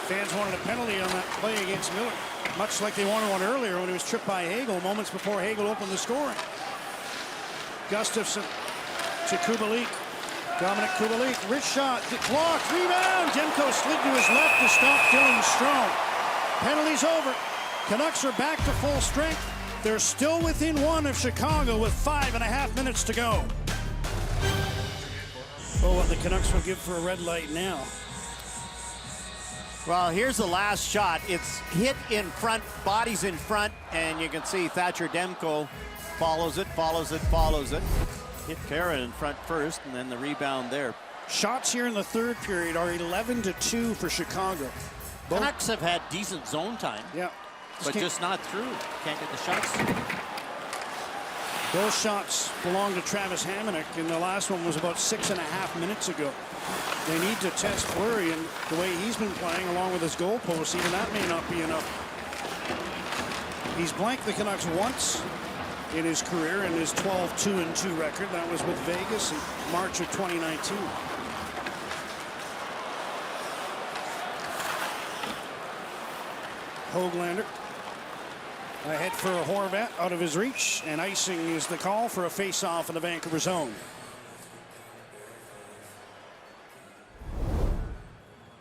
Fans wanted a penalty on that play against Miller, much like they wanted one earlier when he was tripped by Hagel moments before Hagel opened the scoring. Gustafsson to Kubalik. Dominic Kubalik, rich shot, blocked, rebound. Demko slid to his left to stop Dylan Strome. Penalty's over. Canucks are back to full strength. They're still within 1 of Chicago with 5.5 minutes to go. Oh, what the Canucks will give for a red light now. Well, here's the last shot. It's hit in front, bodies in front, and you can see Thatcher Demko follows it. Hit Kara in front first, and then the rebound there. Shots here in the third period are 11-2 for Chicago. Canucks have had decent zone time, Yeah. but just not through. Can't get the shots. Those shots belong to Travis Hamonic, and the last one was about 6.5 minutes ago. They need to test Fleury, and the way he's been playing along with his goalposts, even that may not be enough. He's blanked the Canucks once in his career in his 12-2-2 record. That was with Vegas in March of 2019. Höglander ahead for a Horvat, out of his reach, and icing is the call for a face-off in the Vancouver zone.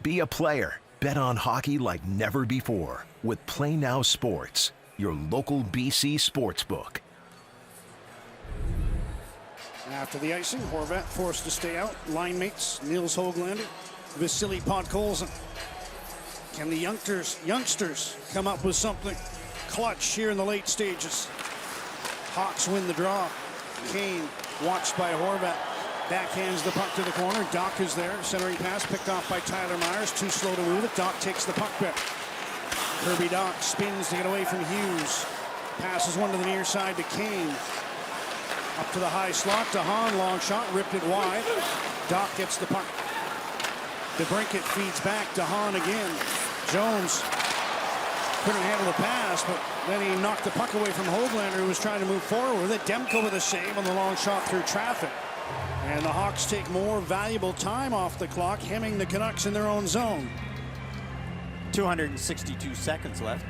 Be a player. Bet on hockey like never before with Play Now Sports, your local BC sportsbook. After the icing, Horvat forced to stay out. Line mates Nils Höglander, Vasily Podkolzin. Can the youngsters come up with something clutch here in the late stages? Hawks win the draw. Kane, watched by Horvat, backhands the puck to the corner. Doc is there. Centering pass picked off by Tyler Myers. Too slow to move it. Doc takes the puck back. Kirby Doc spins to get away from Hughes. Passes one to the near side to Kane. Up to the high slot to Hahn. Long shot. Ripped it wide. Doc gets the puck. DeBrincat feeds back to Hahn again. Jones couldn't handle the pass, but then he knocked the puck away from Höglander, who was trying to move forward with it. Demko with a save on the long shot through traffic. And the Hawks take more valuable time off the clock, hemming the Canucks in their own zone. 262 seconds left.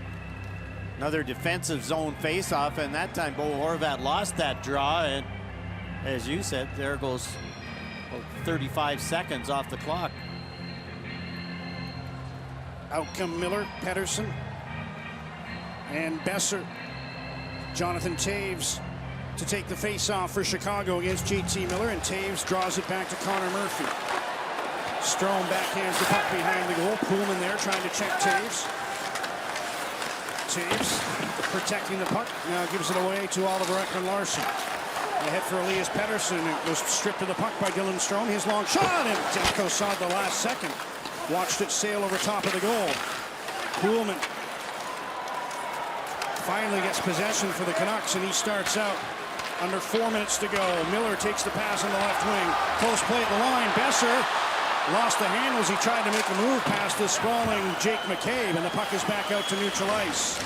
Another defensive zone face-off, and that time Bo Horvat lost that draw, and as you said, there goes 35 seconds off the clock. Out come Miller, Pettersson, and Besser. Jonathan Toews to take the face-off for Chicago against JT Miller, and Toews draws it back to Connor Murphy. Strome backhands the puck behind the goal. Pullman there trying to check Toews. Toews protecting the puck, now gives it away to Oliver Ekman-Larsson. Ahead for Elias Pettersson. It was stripped of the puck by Dylan Strome. His long shot, and Demko saw it the last second. Watched it sail over top of the goal. Pullman finally gets possession for the Canucks, and he starts out under 4 minutes to go. Miller takes the pass on the left wing. Close play at the line. Besser lost the handle as he tried to make a move past the sprawling Jake McCabe, and the puck is back out to neutral ice.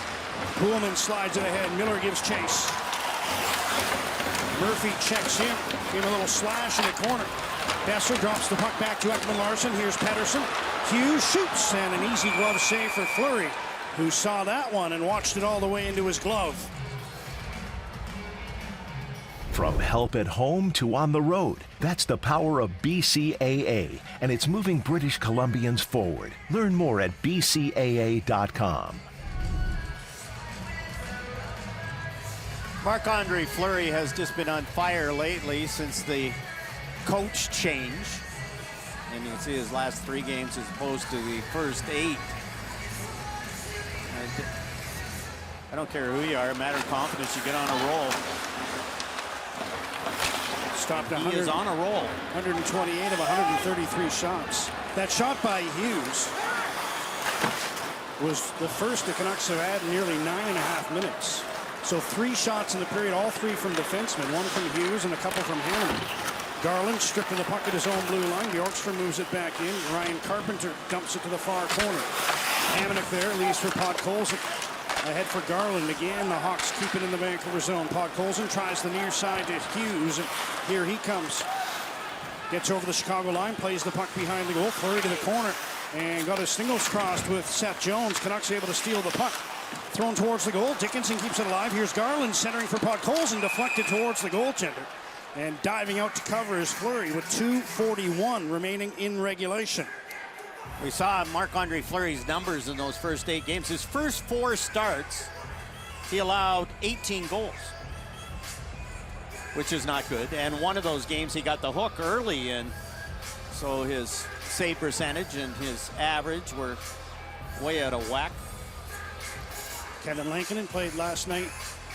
Pullman slides it ahead. Miller gives chase. Murphy checks in. Gave a little slash in the corner. Besser drops the puck back to Ekman-Larsson. Here's Pettersson. Hughes shoots, and an easy glove save for Fleury, who saw that one and watched it all the way into his glove. From help at home to on the road, that's the power of BCAA, and it's moving British Columbians forward. Learn more at bcaa.com. Marc-Andre Fleury has just been on fire lately since the coach change. And you can see his last 3 games as opposed to the first 8. And I don't care who you are, a matter of confidence, you get on a roll. Stopped He is on a roll. 128 of 133 shots. That shot by Hughes was the first the Canucks have had in nearly 9.5 minutes. So 3 shots in the period, all 3 from defensemen, 1 from Hughes and a couple from Hanneman. Garland stripping the puck at his own blue line. Bjorkström moves it back in. Ryan Carpenter dumps it to the far corner. Hamonic there, leaves for Podkolzin. Ahead for Garland again. The Hawks keep it in the Vancouver zone. Podkolzin tries the near side to Hughes, and here he comes. Gets over the Chicago line, plays the puck behind the goal. Fleury to the corner, and got his singles crossed with Seth Jones. Canucks able to steal the puck. Thrown towards the goal. Dickinson keeps it alive. Here's Garland centering for Podkolzin, deflected towards the goaltender. And diving out to cover is Fleury with 2:41 remaining in regulation. We saw Marc-Andre Fleury's numbers in those first 8 games. His first 4 starts, he allowed 18 goals, which is not good. And one of those games, he got the hook early, and so his save percentage and his average were way out of whack. Kevin Lankinen played last night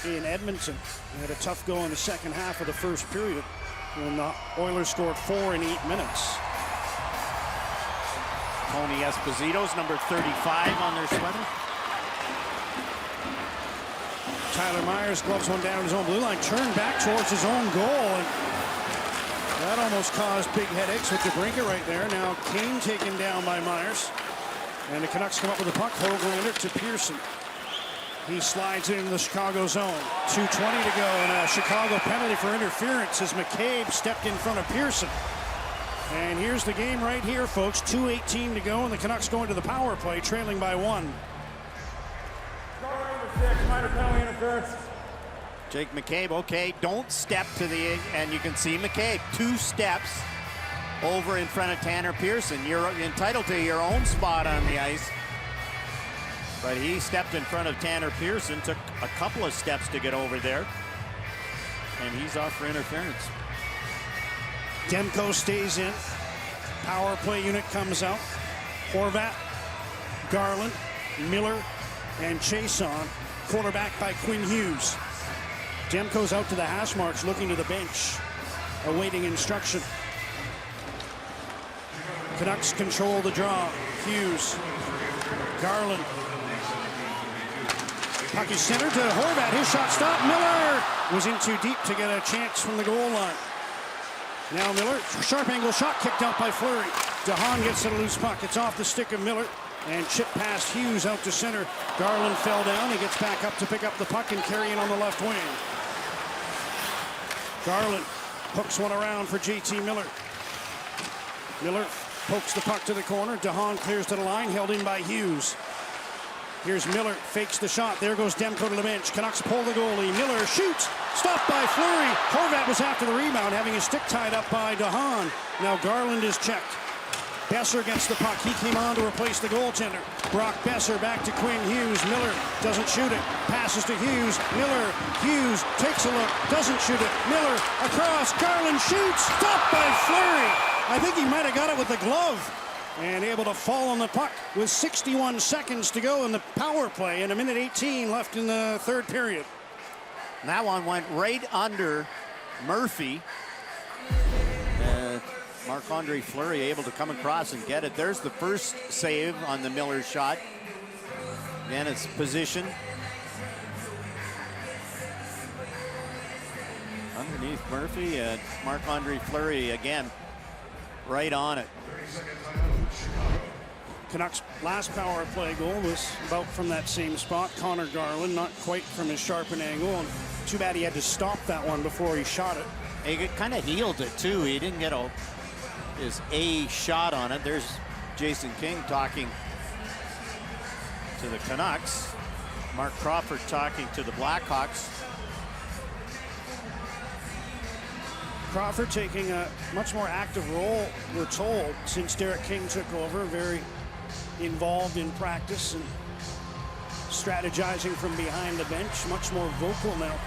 in Edmonton. He had a tough go in the second half of the first period when the Oilers scored 4 in 8 minutes. Tony Esposito's number 35 on their sweater. Tyler Myers gloves one down his own blue line, turned back towards his own goal, and that almost caused big headaches with DeBrincat right there. Now Kane taken down by Myers, and the Canucks come up with the puck. Hoglander to Pearson. He slides into the Chicago zone. 2:20 to go, and a Chicago penalty for interference as McCabe stepped in front of Pearson. And here's the game right here, folks. 2:18 to go, and the Canucks go into the power play, trailing by 1. Minor penalty interference. Jake McCabe, okay, don't step to the, and you can see McCabe 2 steps over in front of Tanner Pearson. You're entitled to your own spot on the ice, but he stepped in front of Tanner Pearson, took a couple of steps to get over there, and he's off for interference. Demko stays in. Power play unit comes out. Horvat, Garland, Miller, and Chason. Quarterback by Quinn Hughes. Demko's out to the hash marks, looking to the bench, awaiting instruction. Canucks control the draw. Hughes, Garland. Puck is centered to Horvat. His shot stopped. Miller was in too deep to get a chance from the goal line. Now Miller, sharp angle shot kicked out by Fleury. DeHaan gets it a loose puck. It's off the stick of Miller. And chip past Hughes out to center. Garland fell down. He gets back up to pick up the puck and carry it on the left wing. Garland hooks one around for JT Miller. Miller pokes the puck to the corner. DeHaan clears to the line, held in by Hughes. Here's Miller, fakes the shot. There goes Demko to the bench. Canucks pull the goalie. Miller shoots. Stopped by Fleury. Horvat was after the rebound, having his stick tied up by DeHaan. Now Garland is checked. Besser gets the puck. He came on to replace the goaltender. Brock Besser back to Quinn Hughes. Miller doesn't shoot it. Passes to Hughes. Miller. Hughes takes a look. Doesn't shoot it. Miller across. Garland shoots. Stopped by Fleury. I think he might have got it with the glove. And able to fall on the puck with 61 seconds to go in the power play and 1:18 left in the third period. And that one went right under Murphy. Marc-Andre Fleury able to come across and get it. There's the first save on the Miller shot. Again, it's position. Underneath Murphy, Marc-Andre Fleury again, right on it. Canucks' last power play goal was about from that same spot. Connor Garland, not quite from his sharpened angle. And too bad he had to stop that one before he shot it. He kind of healed it too. He didn't get his A shot on it. There's Jason King talking to the Canucks. Mark Crawford talking to the Blackhawks. Crawford taking a much more active role, we're told, since Derek King took over. Very involved in practice and strategizing from behind the bench. Much more vocal now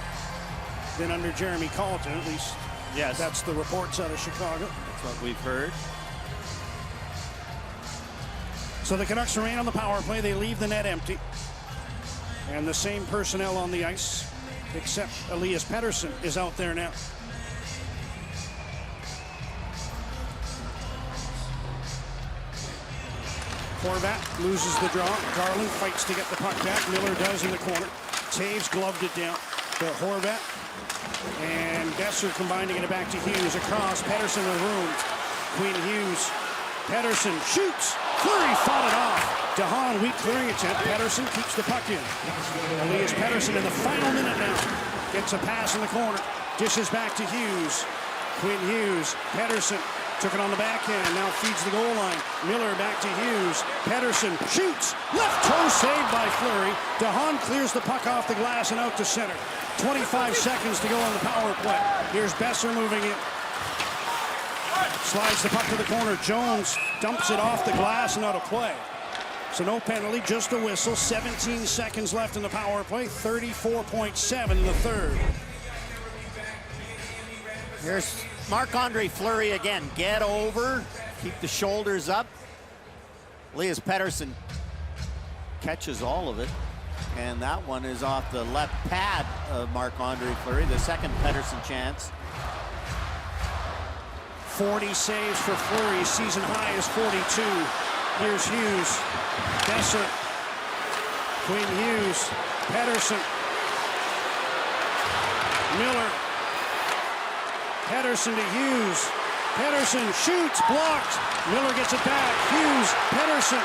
than under Jeremy Colleton, at least. Yes. That's the reports out of Chicago. That's what we've heard. So the Canucks remain on the power play. They leave the net empty. And the same personnel on the ice, except Elias Pettersson is out there now. Horvat loses the draw. Garland fights to get the puck back. Miller does in the corner. Taves gloved it down to Horvat. And Besser combined to get it back to Hughes. Across, Pettersson with room. Quinn Hughes. Pettersson shoots. Fleury fought it off. DeHaan, weak clearing attempt. Pettersson keeps the puck in. Elias Pettersson in the final minute now. Gets a pass in the corner. Dishes back to Hughes. Quinn Hughes. Pettersson took it on the backhand. Now feeds the goal line. Miller back to Hughes. Pettersson shoots. Left toe saved by Fleury. DeHaan clears the puck off the glass and out to center. 25 seconds to go on the power play. Here's Besser moving in. Slides the puck to the corner. Jones dumps it off the glass and out of play. So no penalty, just a whistle. 17 seconds left in the power play. 34.7 in the third. Here's Marc-Andre Fleury again. Get over. Keep the shoulders up. Elias Pettersson catches all of it. And that one is off the left pad of Marc-Andre Fleury. The second Pettersson chance. 40 saves for Fleury. Season high is 42. Here's Hughes. Besser. Quinn Hughes. Pettersson. Miller. Pedersen to Hughes. Pedersen shoots, blocked. Miller gets it back. Hughes, Pedersen,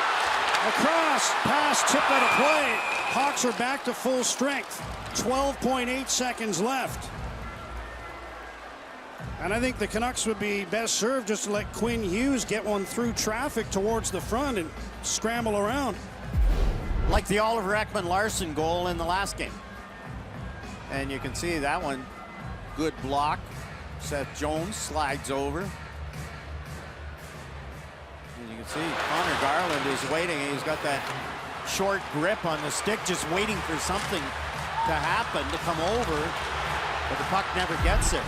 across, pass tipped out of play. Hawks are back to full strength. 12.8 seconds left. And I think the Canucks would be best served just to let Quinn Hughes get one through traffic towards the front and scramble around. Like the Oliver Ekman-Larsson goal in the last game. And you can see that one, good block. Seth Jones slides over. And you can see Connor Garland is waiting. He's got that short grip on the stick, just waiting for something to happen, to come over, but the puck never gets there.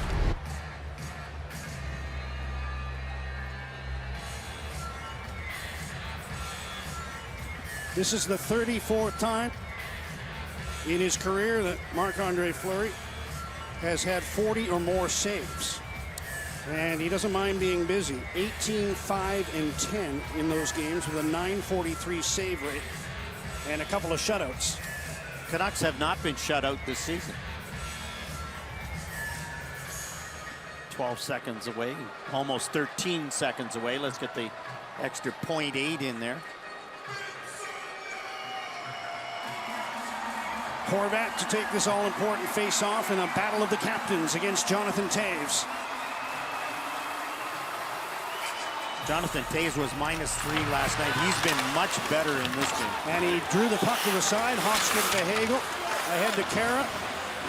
This is the 34th time in his career that Marc-Andre Fleury has had 40 or more saves. And he doesn't mind being busy. 18, 5, and 10 in those games with a .943 save rate and a couple of shutouts. Canucks have not been shut out this season. 12 seconds away, almost 13 seconds away. Let's get the extra .8 in there. Horvat to take this all-important face-off in a battle of the captains against Jonathan Toews. Jonathan Toews was -3 last night. He's been much better in this game. And he drew the puck to the side. Hawks give it to Hagel. Ahead to Kara.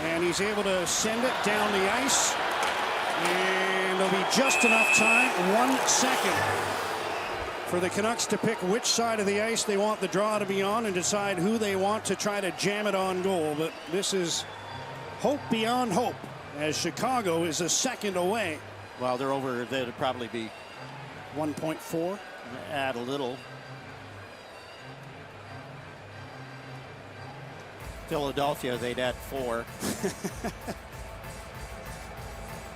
And he's able to send it down the ice. And there'll be just enough time, 1 second, for the Canucks to pick which side of the ice they want the draw to be on and decide who they want to try to jam it on goal. But this is hope beyond hope, as Chicago is a second away. Well, they're over. They'll probably be 1.4. Add a little. Philadelphia, they'd add 4.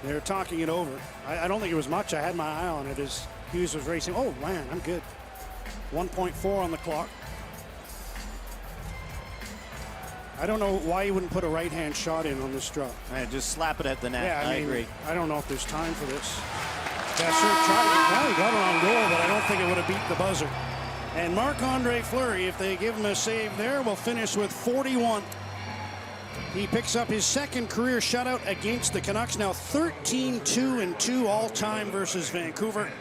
They're talking it over. I don't think it was much. I had my eye on it as Hughes was racing. Oh, man, I'm good. 1.4 on the clock. I don't know why you wouldn't put a right-hand shot in on this draw. And just slap it at the net. Yeah, I agree. I don't know if there's time for this. Besser tried. Well, he got it on goal, but I don't think it would have beat the buzzer. And Marc-Andre Fleury, if they give him a save there, will finish with 41. He picks up his second career shutout against the Canucks. Now 13-2-2 all-time versus Vancouver.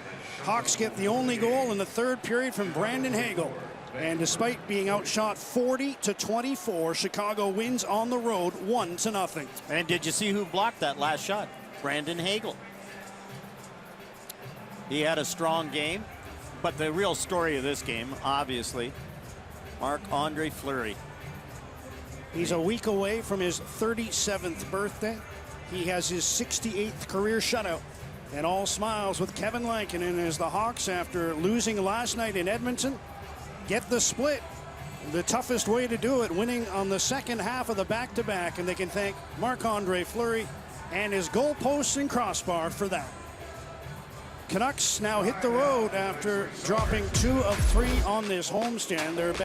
Hawks get the only goal in the third period from Brandon Hagel. And despite being outshot 40-24, Chicago wins on the road 1-0. And did you see who blocked that last shot? Brandon Hagel. He had a strong game, but the real story of this game, obviously, Marc-Andre Fleury. He's a week away from his 37th birthday. He has his 68th career shutout. And all smiles with Kevin Lankinen as the Hawks, after losing last night in Edmonton, get the split. The toughest way to do it, winning on the second half of the back-to-back. And they can thank Marc-Andre Fleury and his goalpost and crossbar for that. Canucks now hit the road after dropping 2 of 3 on this homestand. They're